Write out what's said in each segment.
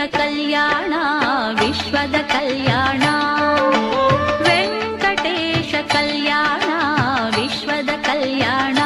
ಕಲ್ಯಾಣ ವಿಶ್ವದ ಕಲ್ಯಾಣ ವೆಂಕಟೇಶ ಕಲ್ಯಾಣ ವಿಶ್ವದ ಕಲ್ಯಾಣ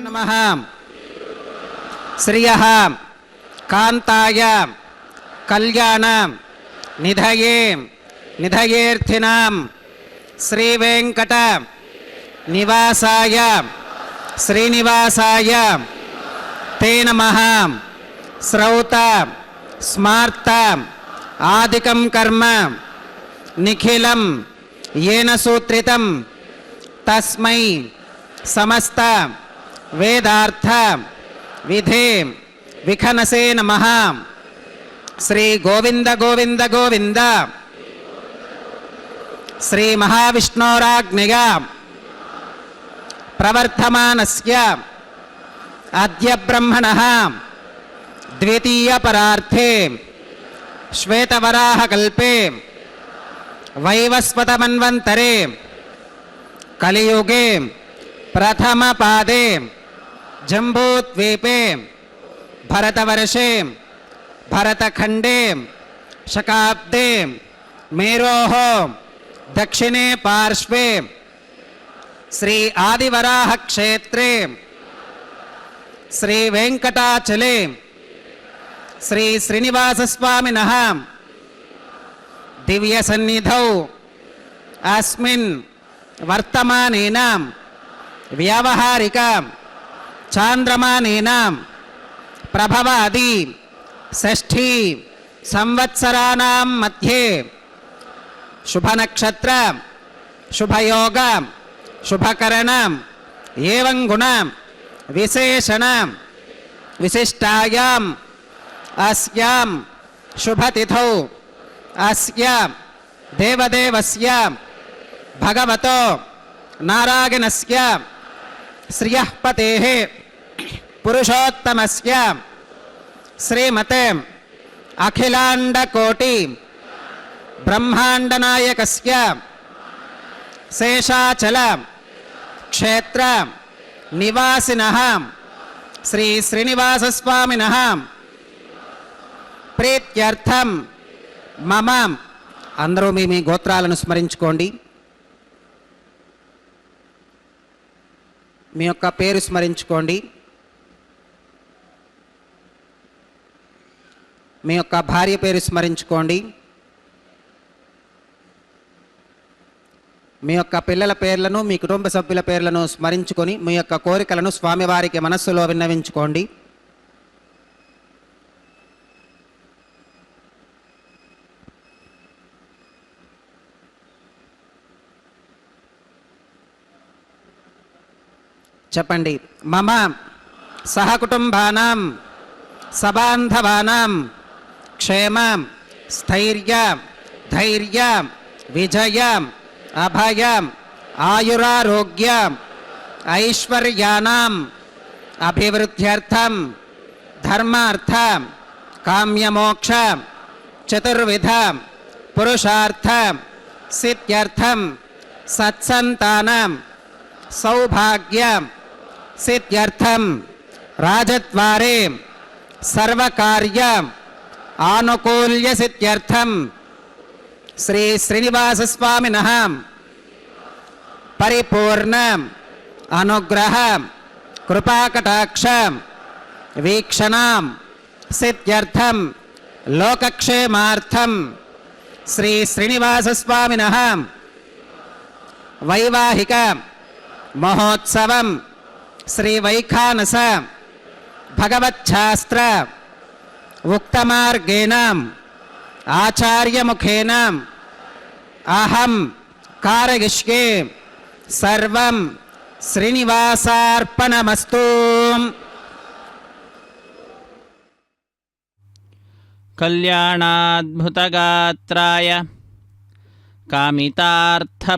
నమః. శ్రియః కాంతాయ కళ్యాణ నిధయే నిధయేర్థినాం శ్రీవేంకట నివాసాయ శ్రీనివాసాయ తే నమః. శ్రౌత స్మార్త ఆదికం కర్మ నిఖిలం येन सूत्रितं तस्मै समस्त वेदार्थ विधे विखनसे नमः. श्री गोविंद गोविंद गोविंद श्री महाविष्णोराज्ञया प्रवर्तमानस्य अद्य ब्रह्मणः द्वितीय परार्थे श्वेतवराहकल्पे वैवस्वतमन्वन्तरे कलियुगे प्रथमपादे जम्बूद्वीपे भरतवर्षे भरतखण्डे शकाब्दे मेरोः दक्षिणे पार्श्वे श्री आदिवराह क्षेत्रे श्री वेंकटाचले श्री श्रीनिवासस्वामिनः दिव्य सन्निधौ अस्मिन् वर्तमानेन व्यावहारिक चांद्रमानेन प्रभवादि षष्ठी संवत्सराणां मध्ये शुभनक्षत्र शुभयोग शुभकरण एवं गुण विशेषण विशिष्टायां अस्यां शुभतिथौ अस्य देवदेवस्य भगवतो नारायणस्य श्रियः पतेः पुरुषोत्तमस्य श्रीमते अखिलाण्डकोटि ब्रह्माण्डनायकस्य शेषाचल क्षेत्र निवासिनः श्री श्रीनिवासस्वामिनः प्रीत्यर्थं మమ అందరూ మీ గోత్రాలను స్మరించుకోండి. మీ యొక్క పేరు స్మరించుకోండి. మీ యొక్క భార్య పేరు స్మరించుకోండి. మీ యొక్క పిల్లల పేర్లను మీ కుటుంబ సభ్యుల పేర్లను స్మరించుకొని మీ యొక్క కోరికలను స్వామివారికి మనస్సులో విన్నవించుకోండి. చెప్పండి. మమ సహకుటుంబానాం సబాంధవానాం క్షేమ స్థైర్య ధైర్య విజయ అభయ ఆయురారోగ్య ఐశ్వర్యానాం అభివృద్ధ్యర్థం ధర్మార్థ కామ్యమోక్ష చతుర్విధ పురుషార్థ సిద్ధ్యర్థం సత్సంతానం సౌభాగ్య सिद्ध्यर्थम राजद्वारे सर्वकार्य आनुकूल्य सिद्ध्यर्थम श्री श्रीनिवास स्वामिनः परिपूर्ण अनुग्रह कृपाकटाक्ष वीक्षणां सिद्ध्यर्थम लोकक्षेमार्थम श्री श्रीनिवास स्वामिनः वैवाहिक महोत्सवं श्री वैखानस भगवच्छास्त्र उक्तमार्गेण आचार्य मुखेन अहं कारयिष्ये सर्वं श्रीनिवासार्पणमस्तु। कल्याणाद्भुतगात्राय कामितार्थप्रदायिने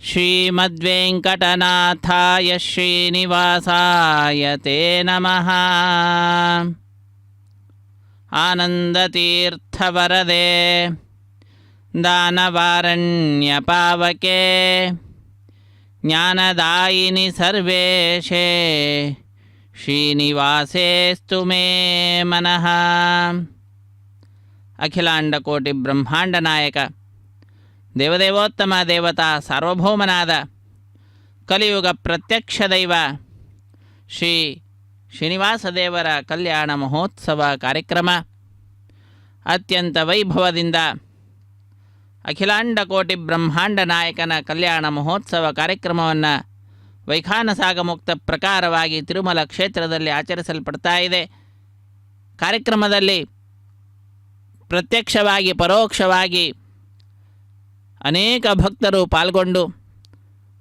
श्रीमद्वेंकटनाथाय श्रीनिवासाय ते नमः। आनन्दतीर्थवरदे दानवारण्यपावके ज्ञानदायिनि सर्वेशे श्रीनिवासेस्तु मे मनः। अखिलांडकोटि ब्रह्मांड नायक देवदेवोत्तम देवता सार्वभौमनाद ಕಲಿಯುಗ ಪ್ರತ್ಯಕ್ಷ ದೈವ ಶ್ರೀ ಶ್ರೀನಿವಾಸ ದೇವರ ಕಲ್ಯಾಣ ಮಹೋತ್ಸವ ಕಾರ್ಯಕ್ರಮ ಅತ್ಯಂತ ವೈಭವದಿಂದ ಅಖಿಲಾಂಡ ಕೋಟಿ ಬ್ರಹ್ಮಾಂಡ ನಾಯಕನ ಕಲ್ಯಾಣ ಮಹೋತ್ಸವ ಕಾರ್ಯಕ್ರಮವನ್ನು ವೈಖಾನಸಾಗ ಮುಕ್ತ ಪ್ರಕಾರವಾಗಿ ತಿರುಮಲ ಕ್ಷೇತ್ರದಲ್ಲಿ ಆಚರಿಸಲ್ಪಡ್ತಾ ಇದೆ. ಕಾರ್ಯಕ್ರಮದಲ್ಲಿ ಪ್ರತ್ಯಕ್ಷವಾಗಿ ಪರೋಕ್ಷವಾಗಿ ಅನೇಕ ಭಕ್ತರು ಪಾಲ್ಗೊಂಡು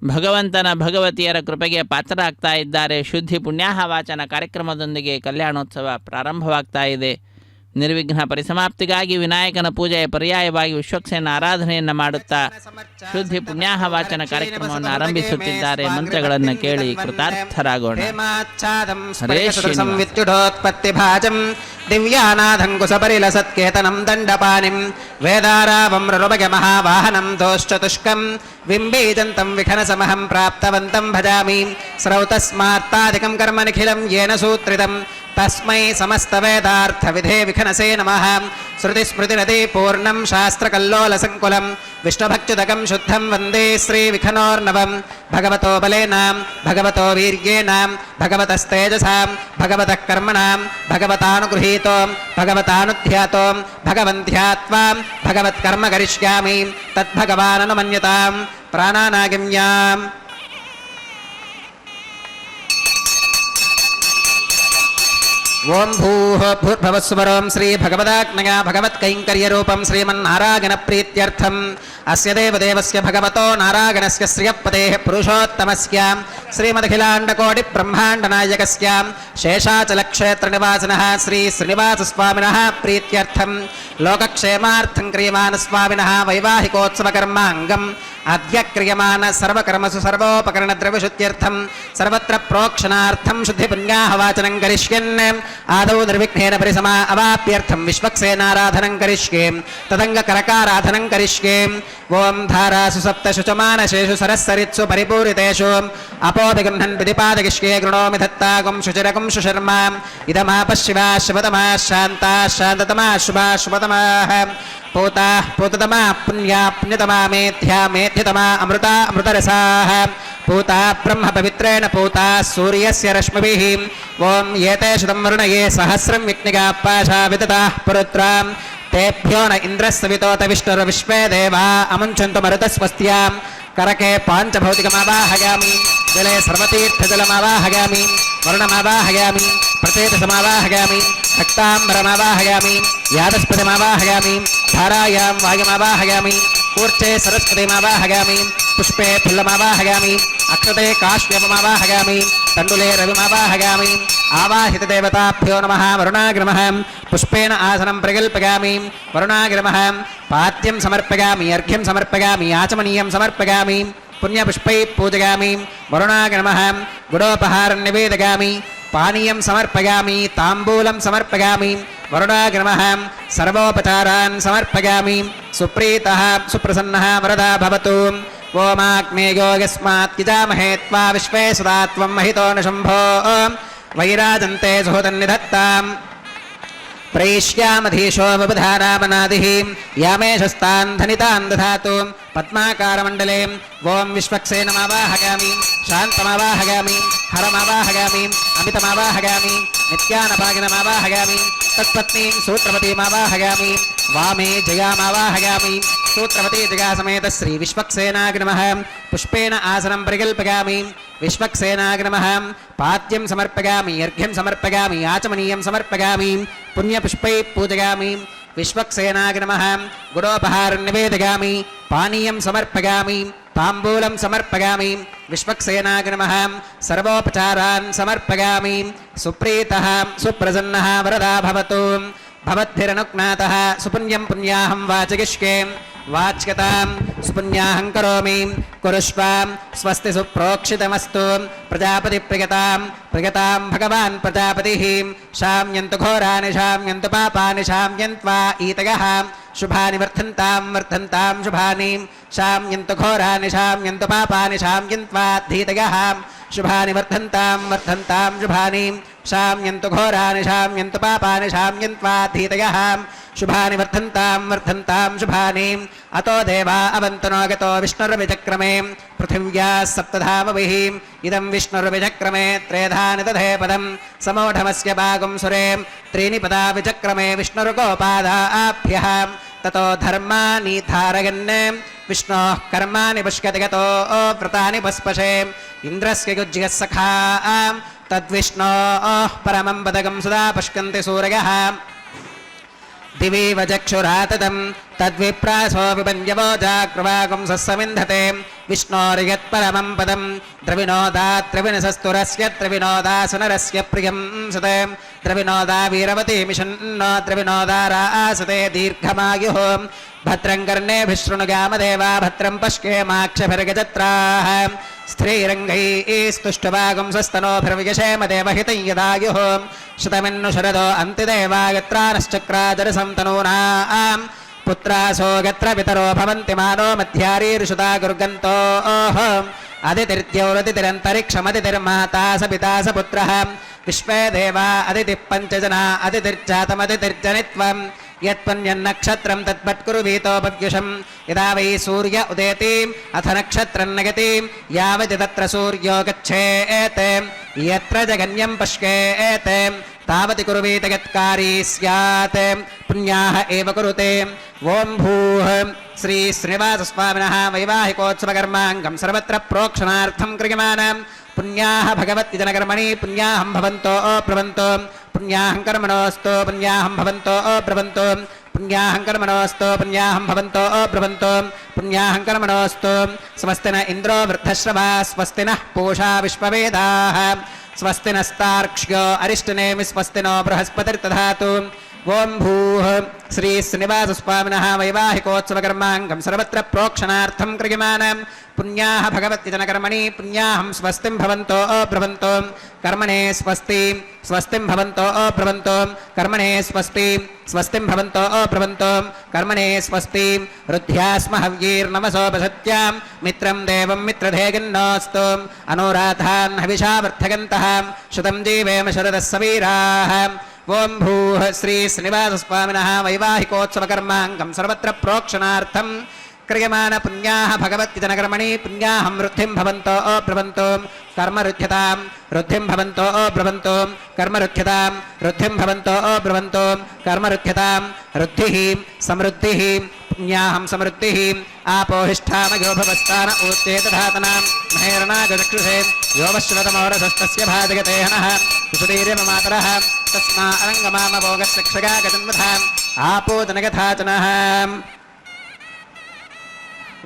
ಭಗವಂತನ ಭಗವತಿಯರ ಕೃಪೆಗೆ ಪಾತ್ರರಾಗ್ತಾ ಇದ್ದಾರೆ. ಶುದ್ಧಿ ಪುಣ್ಯಾಹ ವಾಚನ ಕಾರ್ಯಕ್ರಮದೊಂದಿಗೆ ಕಲ್ಯಾಣೋತ್ಸವ ಪ್ರಾರಂಭವಾಗ್ತಾ ಇದೆ. ನಿರ್ವಿಘ್ನ ಪರಿಸಮಾಪ್ತಿಗಾಗಿ ವಿನಾಯಕನ ಪೂಜೆಯ ಪರ್ಯಾಯವಾಗಿ ವಿಶ್ವಕ್ಸೇನ ಆರಾಧನೆಯನ್ನು ಮಾಡುತ್ತಾ ಶುದ್ಧಿ ಪುಣ್ಯಾಹ ವಾಚನ ಕಾರ್ಯಕ್ರಮವನ್ನು ಆರಂಭಿಸುತ್ತಿದ್ದಾರೆ. ಮಂತ್ರಗಳನ್ನು ಕೇಳಿ ಕೃತಾರ್ಥರಾಗೋಣ. ಹರೇ ಶ್ರೀನಿವಾಸ. ದಿವ್ಯಾನಾಥಂಕುಸಪರಿಲಸತ್ಕೇತನಂ ದಂಡಪಾನಿಂ ವೇದಾರಾವಂ ಋರುಭಗೆ ಮಹಾವಾಹನಂ ದೋಶ್ಚತುಷ್ಕಂ ವಿಂಬೀಜಂತಂ ವಿಖನಸಮಹಂ ಪ್ರಾಪ್ತವಂತಂ ಭಜಾಮಿ ಸ್ರೌತಸ್ಮಾತ್ತಾದಿಕಂ ಕರ್ಮ ನಿಖಿಲಂ ಯೇನ ಸೂತ್ರಿತಂ ತಸ್ಮೈ ಸಮಸ್ತವೇದಾರ್ಥವಿಧೇ ವಿಖನಸೇ ನಮಃ. ಶ್ರುತಿಸ್ಮೃತಿನದಿ ಪೂರ್ಣಂ ಶಾಸ್ತ್ರಕಲ್ಲೋಲಸಂಕುಲಂ ವಿಷ್ಣುಭಕ್ತ್ಯುದಕಂ ಶುದ್ಧಂ ವಂದೇ ಶ್ರೀವಿಖನೋರ್ನವಂ. ಭಗವತೋ ಬಲೇನ ಭಗವತೋ ವೀರ್ಯೇಣ ಭಗವತಸ್ತೇಜಸಾ ಭಗವತಃ ಕರ್ಮಣಾ ಭಗವತಾನುಗೃಹೀತೋ ಭಗವತಾನುಧ್ಯಾತೋ ಭಗವಂತ್ಯಾತ್ವಾ ಭಗವತ್ಕರ್ಮ ಕರಿಷ್ಯಾಮಿ ತದ್ಭಗವಾನನುಮನ್ಯತಾಂ ಪ್ರಾಣಾನಾಗಿಮ್ಯಾಂ. ಓಂ ಭೂಃ ಭೂರ್ಭುವಸ್ಸುವರೋಂ ಶ್ರೀ ಭಗವದಾಜ್ಞಯಾ ಭಗವತ್ಕೈಂಕರ್ಯರೂಪಂ ಶ್ರೀಮನ್ನಾರಾಯಣ ಪ್ರೀತ್ಯರ್ಥಂ ಅಸ್ಯ ದೇವದೇವಸ್ಯ ಭಗವತೋ ನಾರಾಯಣಸ್ಯ ಶ್ರಿಯಪದೇಃ ಪುರುಷೋತ್ತಮಸ್ಯ ಶ್ರೀಮದಖಿಲಾಂಡಕೋಟಿ ಬ್ರಹ್ಮಾಂಡನಾಯಕಸ್ಯ ಶೇಷಾಚಲಕ್ಷೇತ್ರನಿವಾಸಿನಃ ಶ್ರೀ ಶ್ರೀನಿವಾಸಸ್ವಾಮಿನಃ ಪ್ರೀತ್ಯರ್ಥಂ ಲೋಕಕ್ಷೇಮಾರ್ಥಂ ಕ್ರಿಯಮಾಣ ಸ್ವಾಮಿನಃ ವೈವಾಹಿಕೋತ್ಸವಕರ್ಮಾಂಗಂ ಅದ್ಯ ಕ್ರಿಯಮಾಣ ಸರ್ವಕರ್ಮಸು ಸರ್ವೋಪಕರಣದ್ರವ್ಯಶುದ್ಧ್ಯರ್ಥಂ ಸರ್ವತ್ರ ಪ್ರೋಕ್ಷಣಾರ್ಥಂ ಶುದ್ಧಿ ಪುಣ್ಯಾಹ ವಾಚನಂ ಕರಿಷ್ಯನ್ ಆದೌ ನಿರ್ವಿಘ್ನೇನ ಪರಿಸಮಾ ಅವಾಪ್ಯರ್ಥಂ ವಿಶ್ವಕ್ಸೇನಾರಾಧನಂ ಕರಿಷ್ಯೆ ತದಂಗ ಕರಕಾರಾಧನಂ ಕರಿಷ್ಯೆ. ಓಂ ಧಾರಾಸು ಸಪ್ತಶುಚಮಾನಶೇಷು ಸರಸ್ಸರಿತ್ಸು ಪರಿಪೂರಿತೇಷು ಅಪೋಭಿಗೃಹನ್ ವಿಧಿಪಾದಗಿಷ್ಯೆ ಗೃಣೋಮಿ ದತ್ತಾಗುಂ ಶುಚಿರಗುಂ ಶುಶರ್ಮಾ ಇದಮಾಪಶಿವಾ ಶಿವತಮಾ ಶಾಂತಾ ಶಾಂತತಮಾ ಶುಭಾ ಶುಭತಮಾಃ पूता पूततमा पुण्या पुण्यतमा मेध्या मेध्यतमा अमृता अमृतरसाः पूता ब्रह्म पवित्रेण पूता सूर्यस्य रश्मिभिः. ओं एते शतं वर्णये सहस्रं विघ्निका पाशा विदताः पुरुत्रां तेभ्यो न इन्द्रस्सवितोत विष्णुर्विश्वे देवा अमुञ्चन्तु मरुतस्वस्त्यां. करके पाञ्चभौतिकमावाहयामि जले सर्वतीर्थजलमावाहयामि वर्णमावाहयामि प्रचेतसमावाहयामि रक्ताम्बरमावाहयामि यादस्पदमावाहयामि धारायां वायुमावाहयामि कूर्चे सरस्वतीमावाहयामि पुष्पे फुल्लमावाहयामि अक्षते काश्यपमावाहयामि तण्डुले रविमावाहयामि. आवाहितदेवताभ्यो नमः. वरुणाग्रमः पुष्पेण आसनं प्रकल्पयामि. वरुणाग्रमः पाद्यं समर्पयामि अर्घ्यं समर्पयामि आचमनीयं समर्पयामि पुण्यपुष्पैः पूजयामि. वरुणाग्रमः गुडोपहारं निवेदयामि पानीयं समर्पयामि ताम्बूलं समर्पयामि. वरुणाग्रमः सर्वोपचारान् समर्पयामि. सुप्रीतः सुप्रसन्नः वरदा भवतु. ओमाग्नेयो यस्मात् यजामहे त्वा विश्वे सदा त्वं महितो न शम्भो वैराजन्ते सुहृदन्निधत्ताम्. प्रैष्यामधीशो वबुधानामनादिः यामेशस्तान् धनितान् दधातु. पद्माकारमण्डले ओं विश्वक्सेनमावाहयामि शान्तमावाहयामि हरमावाहयामि अमितमावाहयामि नित्यानपागिनमावाहयामि तत्पत्नीं सूत्रवतीमावाहयामि वामे जयामावाहयामि. सूत्रवती जयासमेत श्री विश्वक्सेनाग्नमः पुष्पेण आसनं परिकल्पयामि. विश्वक्सेनाग्नमः पाद्यं समर्पयामि अर्घ्यं समर्पयामि आचमनीयं समर्पयामि पुण्यपुष्पैः पूजयामि. विश्वक्सेनाग्नमः गुडोपहारं निवेदयामि पानीयं समर्पयामि ताम्बूलं समर्पयामि. विश्वक्सेनाग्नमः सर्वोपचारान् समर्पयामि. सुप्रीतः सुप्रसन्नः वरदा भवतु. भवद्भिरनुज्ञातः सुपुण्यं पुण्याहं वाचयिष्ये वाच्यतां सुपुण्याहं करोमि कुरुष्व स्वस्ति सुप्रोक्षितमस्तु. प्रजापतिप्रियतां प्रियतां भगवान् प्रजापतिः. शाम्यन्तु घोराणि शाम्यन्तु पापानि शाम्यन्त्वा ईतयः शुभानि वर्धन्तां वर्धन्तां शुभानि. शाम्यन्तु घोराणि शाम्यन्तु पापानि शाम्यन्त्वा धीतयः शुभानि वर्धन्तां वर्धन्तां शुभानि. शाम्यन्तु घोराणि शाम्यन्तु पापानि शाम्यन्त्वा धीतयः शुभानि वर्धन्तां शुभानि अतो देवा अवन्तनो गतो विष्णुर्विचक्रमे पृथिव्याः सप्तधामभिः इदं विष्णुर्विचक्रमे त्रेधानि दधे पदं समोढमस्य भागं सुरे त्रीणि पदा विचक्रमे विष्णुर्गोपादाभ्यः ततो धर्मानि धारयन् विष्णोः कर्माणि पुष्कति गतो व्रतानि पस्पशे इन्द्रस्य युज्यः सखा तद्विष्णोः परमं पदकं सदा पश्यन्ति सूरयः दिवि वचक्षुराततं तद्विप्रासो विपञ्जवो जाग्रवागुं सस्समिन्धते विष्णोर्यत्परमं पदं द्रविणोदात्रिविणसस्तुरस्य द्रविणोदासुनरस्य प्रियं सते द्रविणोदा वीरवती मिषन्नो द्रविणोदारासते दीर्घमायुः भद्रं कर्णेभिः शृणुगामदेवा भद्रं पश्येमाक्षभिर्गजत्राः स्त्रीरङ्गैस्तुष्टुवागुं स्वस्तनोभिर्वियशेम देवहितं यदायुः शतमिन्नु शरदो अन्तिदेवागत्रानश्चक्राजरसं तनूनां पुत्रासो गत्र पितरो भवन्ति मानो मध्यारीर्षुता गुर्गन्तोः अदितिर्द्यौरदितिरन्तरिक्षमदितिर्माता स पिता स पुत्रः विश्वे देवा अदितिः पञ्चजना अदितिर्जातमदितिर्जनित्वं यत्पुण्यन्नक्षत्रं तत्पत्कुरुवीतोपद्युषं यदा वै सूर्य उदेति अथ नक्षत्रं नगति यावति तत्र सूर्यो गच्छेत् यत्र जगन्यं पश्येत् तावति कुरुवीत यत्कारी स्यात् पुण्याः एव कुरुते ओं भूः श्री श्रीनिवासस्वामिनः वैवाहिकोत्सवकर्माङ्गं सर्वत्र प्रोक्षणार्थं क्रियमाणं पुण्याः भगवति जनकर्मणि पुण्याहं भवन्तो प्रभवन्तो पुण्याहं कर्मणोऽस्तु पुण्याहं भवन्तो प्रभवन्तो पुण्याहं कर्मणोऽस्तु पुण्याहं भवन्तो प्रभवन्तो पुण्याहं कर्मणोऽस्तु स्वस्ति न इन्द्रो वृद्धश्रवा स्वस्ति नः पूषा विश्ववेदाः स्वस्ति नस्तार्क्ष्यो अरिष्टनेमि स्वस्ति नो बृहस्पतिर्दधातु ओं भूः श्री श्रीनिवासस्वामिनः वैवाहिकोत्सवकर्माङ्गं सर्वत्र प्रोक्षणार्थं क्रियमाणं पुण्याः भगवति जनकर्मणि पुण्याहं स्वस्तिं भवन्तो ब्रवन्तो कर्मणे स्वस्ति स्वस्तिं भवन्तो ब्रवन्तो कर्मणे स्वस्ति स्वस्तिं भवन्तो ब्रवन्तो कर्मणे स्वस्ति रुद्ध्यास्म हव्यैर्नमसोपसत्यां मित्रं देवं मित्रधेगिन्नोऽस्तु अनुराधान् हविषा वर्धयन्तः शतं जीवेम शरदः सवीराः ओं भूः श्री श्रीनिवासस्वामिनः वैवाहिकोत्सवकर्माङ्गं सर्वत्र प्रोक्षणार्थं क्रियमाण पुण्याः भगवति जनकर्मणि पुण्याहं वृद्धिं भवन्तो ब्रवन्तो कर्मरुध्यतां वृद्धिं भवन्तो ब्रवन्तो कर्मरुध्यतां वृद्धिं भवन्तो ब्रवन्तो कर्मरुध्यतां वृद्धिः समृद्धिः पुण्याहं समृद्धिः आपोहिष्ठामयो भवस्तान ऊर्ते दधातनां महेरणागचक्षुषे योवश्वतमोरसस्तस्य भाजगते हनः सुधीर्यममातरः तस्मा अरङ्गमामभोगशिक्षगा गजन्वधाम् आपोदनगथाचनः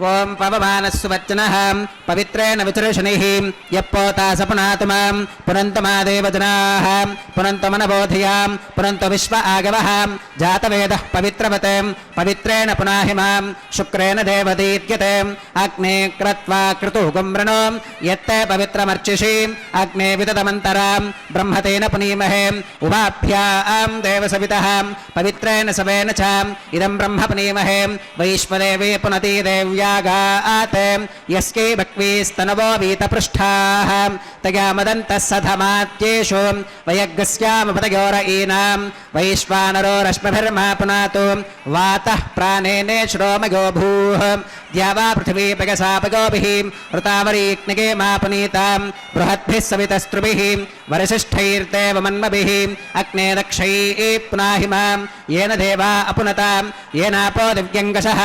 ओं पवमानस्सुवच्चनः पवित्रेण विचर्षणिः यप्पोता सपुनातुमां पुनन्तमादेव जनाः पुनन्तमनबोधयां पुनन्त विश्व आगवः जातवेदः पवित्रवते पवित्रेण पुनाहिमां शुक्रेण देवदीत्यते अग्ने क्रत्वा क्रतुगुम्रणो यत्ते पवित्रमर्चिषि अग्ने विदतमन्तरां ब्रह्मतेन पुनीमहे उभाभ्यां देवसवितः पवित्रेण सवेन च इदं ब्रह्म पुनीमहे वैश्वदेवे पुनति देव्या यस्कै भक्वीस्तनवो वीतपृष्ठाः तया मदन्तः सधमात्येषु वयग्स्यामपतयोर ईनां वैश्वानरो रश्मिभिर्मा पुनातु वातः प्राणेने श्रोमयो भूः द्यावा पृथिवी पगसापगोभिः ऋतावरीक्निगे मा पुनीतां बृहद्भिः सवितस्त्रुभिः वरसिष्ठैर्देवमन्मभिः अग्ने दक्षैः पुनाहिमां येन देवा अपुनतां येनापो दिव्यङ्गशः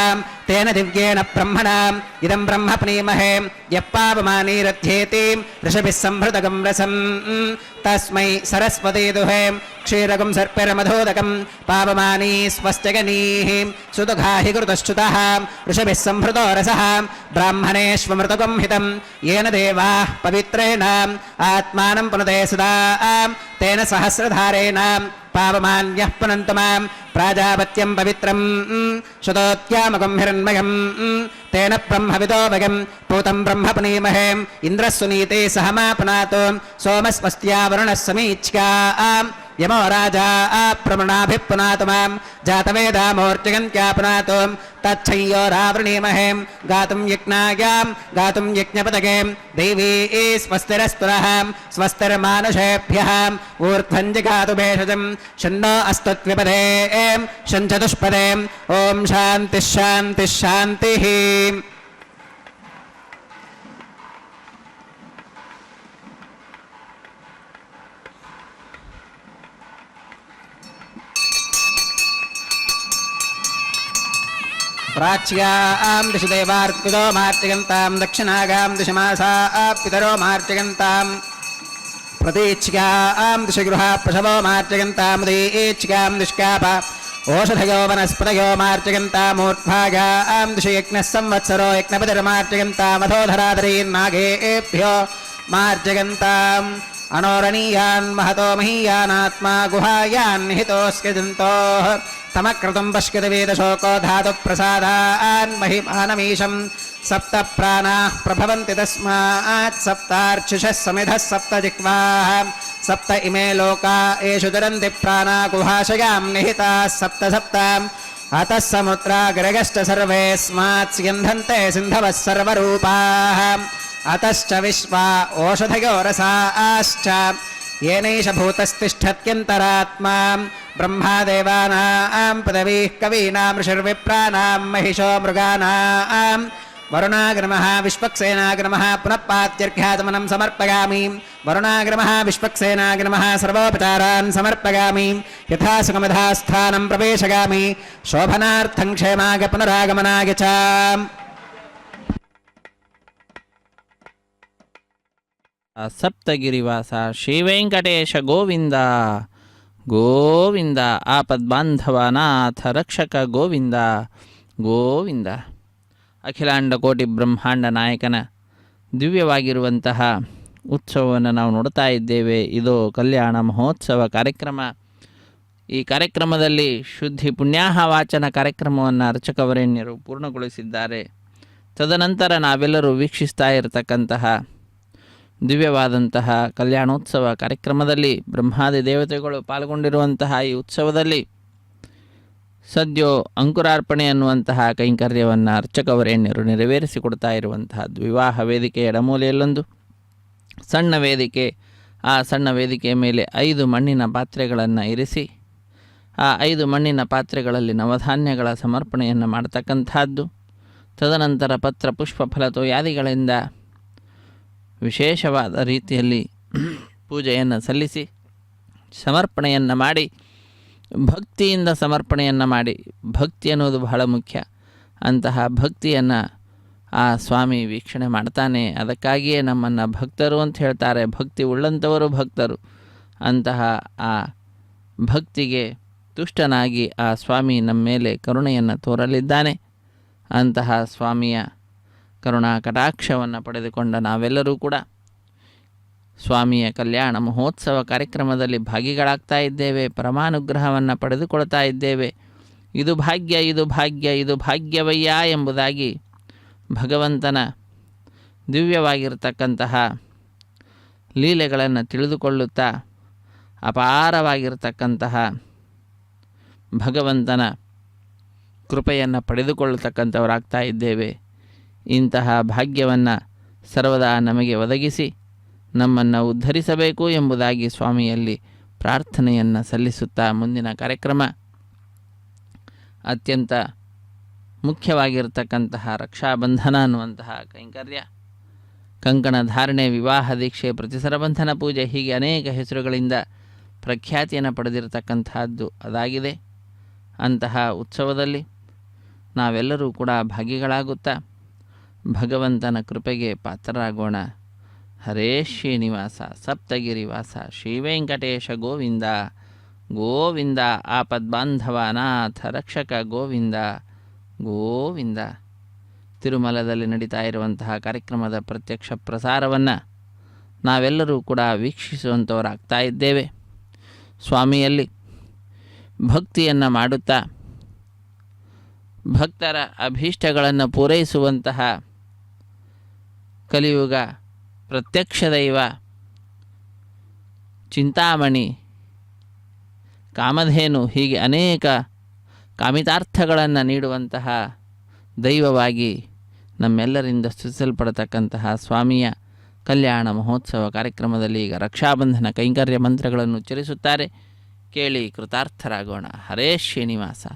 तेन दिव्येन ब्रह्मणाम् इदं ब्रह्म पुनीमहे यः पावमानीरध्येति ऋषभिः संभृतगं रसम् तस्मै सरस्वती दुहे क्षीरगं सर्पिरमधोदकं पावमानी स्वस्त्यगनीः सुदुघाहि कृतश्च्युतः ऋषभिः संभृतो रसः ब्राह्मणेष्वमृतगं हितं येन देवाः पवित्रेण आत्मानं पुनते सदा तेन सहस्रधारेण पावमान्यः पुनन्तमां प्राजापत्यं पवित्रं शतोत्यामकं हिरण्मयं तेन ब्रह्मविदो वयं पूतं ब्रह्म पुनीमहे इन्द्रः सुनीते सह मा पुनातु सोमस्वस्त्या वरुणः समीच्या यमो राजा प्रमणाभिः पुनातु मां जातवेदामूर्तिगन्त्या पुनातु तच्छयोरावृणीमहे गातुं यज्ञायां गातुं यज्ञपतगे देवी स्वस्तिरस्तुरः स्वस्तिर्मानुषेभ्यः ऊर्ध्वं जगातु भेषजं शन्नो अस्तुत्विपदे शञ्चतुष्पदे ॐ शान्तिः शान्तिः शान्तिः। प्राच्यां दिशि देवार्पितो मार्जयन्तां दक्षिणागां दिशमासा पितरो मार्जयन्तां प्रतीच्यां दिशि गृहा पशवो मार्जयन्तां दीच्यां दिष्काप ओषधयो वनस्पतयो मार्जयन्तामूर्ध्वागां दिशि यज्ञः संवत्सरो यज्ञपतिर्मार्जयन्तामथोधराधरीर्नागेभ्यो मार्जयन्ताम् अनोरणीयान् महतो महीयानात्मा गुहायान् निहितोऽस्ति जन्तोः तमक्रतुं पश्यति वेदशोको धातुप्रसादान् महिमानमीशं सप्त प्राणाः प्रभवन्ति तस्मात् सप्तार्चिषः समिधः सप्त जिह्वाः सप्त इमे लोका एषु तरन्ति प्राणा गुहाशयां निहिताः सप्त सप्ताम् अतः समुद्राग्रगश्च सर्वेऽस्मात् स्यन्धन्ते सिन्धवः सर्वरूपाः अतश्च विश्वा ओषधयो रसाश्च येनैष भूतस्तिष्ठत्यन्तरात्मा ब्रह्मादेवानां पदवीः कवीनां ऋषिर्विप्राणां महिषो मृगाणां वरुणाग्रमः विश्वक्सेनाग्रमः पुनः पात्यर्घ्यातमनं समर्पयामि वरुणाग्रमः विश्वक्सेनाग्रमः सर्वोपचारान् समर्पयामि यथा सुखमधास्थानं प्रवेशयामि शोभनार्थं क्षेमाय पुनरागमनाय च। ಸಪ್ತಗಿರಿವಾಸ ಶ್ರೀವೆಂಕಟೇಶ ಗೋವಿಂದ ಗೋವಿಂದ ಆಪದ್ಬಾಂಧವನಾಥ ರಕ್ಷಕ ಗೋವಿಂದ ಗೋವಿಂದ. ಅಖಿಲಾಂಡ ಕೋಟಿ ಬ್ರಹ್ಮಾಂಡ ನಾಯಕನ ದಿವ್ಯವಾಗಿರುವಂತಹ ಉತ್ಸವವನ್ನು ನಾವು ನೋಡ್ತಾ ಇದ್ದೇವೆ. ಇದು ಕಲ್ಯಾಣ ಮಹೋತ್ಸವ ಕಾರ್ಯಕ್ರಮ. ಈ ಕಾರ್ಯಕ್ರಮದಲ್ಲಿ ಶುದ್ಧಿ ಪುಣ್ಯಾಹ ವಾಚನ ಕಾರ್ಯಕ್ರಮವನ್ನು ಅರ್ಚಕವರೇಣ್ಯರು ಪೂರ್ಣಗೊಳಿಸಿದ್ದಾರೆ. ತದನಂತರ ನಾವೆಲ್ಲರೂ ವೀಕ್ಷಿಸ್ತಾ ಇರತಕ್ಕಂತಹ ದಿವ್ಯವಾದಂತಹ ಕಲ್ಯಾಣೋತ್ಸವ ಕಾರ್ಯಕ್ರಮದಲ್ಲಿ ಬ್ರಹ್ಮಾದಿ ದೇವತೆಗಳು ಪಾಲ್ಗೊಂಡಿರುವಂತಹ ಈ ಉತ್ಸವದಲ್ಲಿ ಸದ್ಯೋ ಅಂಕುರಾರ್ಪಣೆ ಅನ್ನುವಂತಹ ಕೈಂಕರ್ಯವನ್ನು ಅರ್ಚಕವರೇಣ್ಯರು ನೆರವೇರಿಸಿಕೊಡ್ತಾ ಇರುವಂತಹ ವಿವಾಹ ವೇದಿಕೆ ಎಡಮೂಲೆಯಲ್ಲೊಂದು ಸಣ್ಣ ವೇದಿಕೆ, ಆ ಸಣ್ಣ ವೇದಿಕೆಯ ಮೇಲೆ 5 ಮಣ್ಣಿನ ಪಾತ್ರೆಗಳನ್ನು ಇರಿಸಿ ಆ 5 ಮಣ್ಣಿನ ಪಾತ್ರೆಗಳಲ್ಲಿ ನವಧಾನ್ಯಗಳ ಸಮರ್ಪಣೆಯನ್ನು ಮಾಡತಕ್ಕಂಥದ್ದು. ತದನಂತರ ಪತ್ರ ಪುಷ್ಪ ಫಲತೋಯಾದಿಗಳಿಂದ ವಿಶೇಷವಾದ ರೀತಿಯಲ್ಲಿ ಪೂಜೆಯನ್ನು ಸಲ್ಲಿಸಿ ಸಮರ್ಪಣೆಯನ್ನು ಮಾಡಿ ಭಕ್ತಿಯಿಂದ ಸಮರ್ಪಣೆಯನ್ನು ಮಾಡಿ, ಭಕ್ತಿ ಅನ್ನೋದು ಬಹಳ ಮುಖ್ಯ. ಅಂತಹ ಭಕ್ತಿಯನ್ನು ಆ ಸ್ವಾಮಿ ವೀಕ್ಷಣೆ ಮಾಡ್ತಾನೆ. ಅದಕ್ಕಾಗಿಯೇ ನಮ್ಮನ್ನು ಭಕ್ತರು ಅಂತ ಹೇಳ್ತಾರೆ. ಭಕ್ತಿ ಉಳ್ಳಂಥವರು ಭಕ್ತರು. ಅಂತಹ ಆ ಭಕ್ತಿಗೆ ತುಷ್ಟನಾಗಿ ಆ ಸ್ವಾಮಿ ನಮ್ಮ ಮೇಲೆ ಕರುಣೆಯನ್ನು ತೋರಲಿದ್ದಾನೆ. ಅಂತಹ ಸ್ವಾಮಿಯ ಕರುಣಾ ಕಟಾಕ್ಷವನ್ನು ಪಡೆದುಕೊಂಡ ನಾವೆಲ್ಲರೂ ಕೂಡ ಸ್ವಾಮಿಯ ಕಲ್ಯಾಣ ಮಹೋತ್ಸವ ಕಾರ್ಯಕ್ರಮದಲ್ಲಿ ಭಾಗಿಗಳಾಗ್ತಾ ಇದ್ದೇವೆ. ಪರಮಾನುಗ್ರಹವನ್ನು ಪಡೆದುಕೊಳ್ತಾ ಇದ್ದೇವೆ. ಇದು ಭಾಗ್ಯ, ಇದು ಭಾಗ್ಯ, ಇದು ಭಾಗ್ಯವಯ್ಯ ಎಂಬುದಾಗಿ ಭಗವಂತನ ದಿವ್ಯವಾಗಿರ್ತಕ್ಕಂತಹ ಲೀಲೆಗಳನ್ನು ತಿಳಿದುಕೊಳ್ಳುತ್ತಾ ಅಪಾರವಾಗಿರ್ತಕ್ಕಂತಹ ಭಗವಂತನ ಕೃಪೆಯನ್ನು ಪಡೆದುಕೊಳ್ಳತಕ್ಕಂಥವರಾಗ್ತಾ ಇದ್ದೇವೆ. ಇಂತಹ ಭಾಗ್ಯವನ್ನು ಸರ್ವದಾ ನಮಗೆ ಒದಗಿಸಿ ನಮ್ಮನ್ನು ಉದ್ಧರಿಸಬೇಕು ಎಂಬುದಾಗಿ ಸ್ವಾಮಿಯಲ್ಲಿ ಪ್ರಾರ್ಥನೆಯನ್ನು ಸಲ್ಲಿಸುತ್ತಾ ಮುಂದಿನ ಕಾರ್ಯಕ್ರಮ ಅತ್ಯಂತ ಮುಖ್ಯವಾಗಿರ್ತಕ್ಕಂತಹ ರಕ್ಷಾಬಂಧನ ಅನ್ನುವಂತಹ ಕೈಂಕರ್ಯ, ಕಂಕಣ ಧಾರಣೆ, ವಿವಾಹ ದೀಕ್ಷೆ, ಪ್ರತಿಸರಬಂಧನ ಪೂಜೆ, ಹೀಗೆ ಅನೇಕ ಹೆಸರುಗಳಿಂದ ಪ್ರಖ್ಯಾತಿಯನ್ನು ಪಡೆದಿರತಕ್ಕಂತಹದ್ದು ಅದಾಗಿದೆ. ಅಂತಹ ಉತ್ಸವದಲ್ಲಿ ನಾವೆಲ್ಲರೂ ಕೂಡ ಭಾಗಿಗಳಾಗುತ್ತಾ ಭಗವಂತನ ಕೃಪೆಗೆ ಪಾತ್ರರಾಗೋಣ. ಹರೇ ಶ್ರೀನಿವಾಸ ಸಪ್ತಗಿರಿವಾಸ ಶ್ರೀವೆಂಕಟೇಶ ಗೋವಿಂದ ಗೋವಿಂದ ಆಪದ್ಬಾಂಧವನಾಥ ರಕ್ಷಕ ಗೋವಿಂದ ಗೋವಿಂದ. ತಿರುಮಲದಲ್ಲಿ ನಡೀತಾ ಇರುವಂತಹ ಕಾರ್ಯಕ್ರಮದ ಪ್ರತ್ಯಕ್ಷ ಪ್ರಸಾರವನ್ನು ನಾವೆಲ್ಲರೂ ಕೂಡ ವೀಕ್ಷಿಸುವಂಥವರಾಗ್ತಾ ಇದ್ದೇವೆ. ಸ್ವಾಮಿಯಲ್ಲಿ ಭಕ್ತಿಯನ್ನು ಮಾಡುತ್ತಾ ಭಕ್ತರ ಅಭೀಷ್ಟಗಳನ್ನು ಪೂರೈಸುವಂತಹ ಕಲಿಯುಗ ಪ್ರತ್ಯಕ್ಷ ದೈವ ಚಿಂತಾಮಣಿ, ಕಾಮಧೇನು, ಹೀಗೆ ಅನೇಕ ಕಾಮಿತಾರ್ಥಗಳನ್ನು ನೀಡುವಂತಹ ದೈವವಾಗಿ ನಮ್ಮೆಲ್ಲರಿಂದ ಸ್ತುತಿಸಲ್ಪಡತಕ್ಕಂತಹ ಸ್ವಾಮಿಯ ಕಲ್ಯಾಣ ಮಹೋತ್ಸವ ಕಾರ್ಯಕ್ರಮದಲ್ಲಿ ಈಗ ರಕ್ಷಾಬಂಧನ ಕೈಂಕರ್ಯ ಮಂತ್ರಗಳನ್ನು ಉಚ್ಚರಿಸುತ್ತಾರೆ. ಕೇಳಿ ಕೃತಾರ್ಥರಾಗೋಣ. ಹರೇ ಶ್ರೀನಿವಾಸ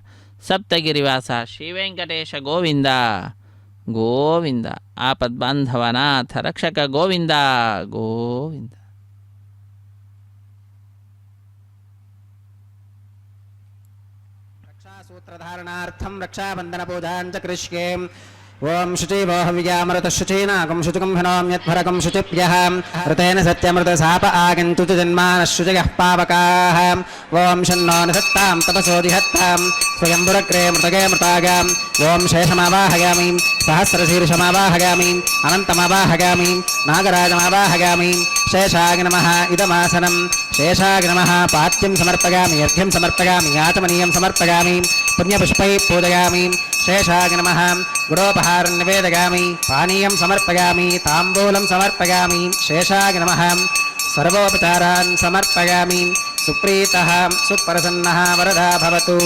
ಸಪ್ತಗಿರಿವಾಸ ಶ್ರೀವೆಂಕಟೇಶ ಗೋವಿಂದ ಗೋವಿಂದ. ಆಪದ್ಬಾಂಧವನಾಥ ರಕ್ಷಕ ಗೋವಿಂದ ಗೋವಿಂದ. सूत्रधारणार्थं रक्षाबन्धनपूजां च करिष्ये। ओम शुचिवो हव्यामृत शुचीनागं शुचिकं हिनोम्यद्भरकं शुचिभ्यः ऋतेन सत्यमृत साप आगन्तु च जन्मानः शुचयः पावकाः। ओम शन्नो निधत्तां तपसो जिहत्तां स्वयंवरग्रे मृतगे मृतागाम्। ओम शेषमावाहयामि सहस्रशीर्षमावाहयामि अनन्तमावाहयामि नागराजमावाहयामि। शेषाय नमः इदमासनं शेषाय नमः पात्यं समर्पयामि अर्घ्यं समर्पयामि आचमनीयं समर्पयामि पुण्यपुष्पैः पूजयामि। शेषाय नमः गुडोपहारं निवेदयामि पानीयं समर्पयामि ताम्बूलं समर्पयामि। शेषाय नमः सर्वोपचारान् समर्पयामि। सुप्रीतः सुप्रसन्नः वरदा भवतु।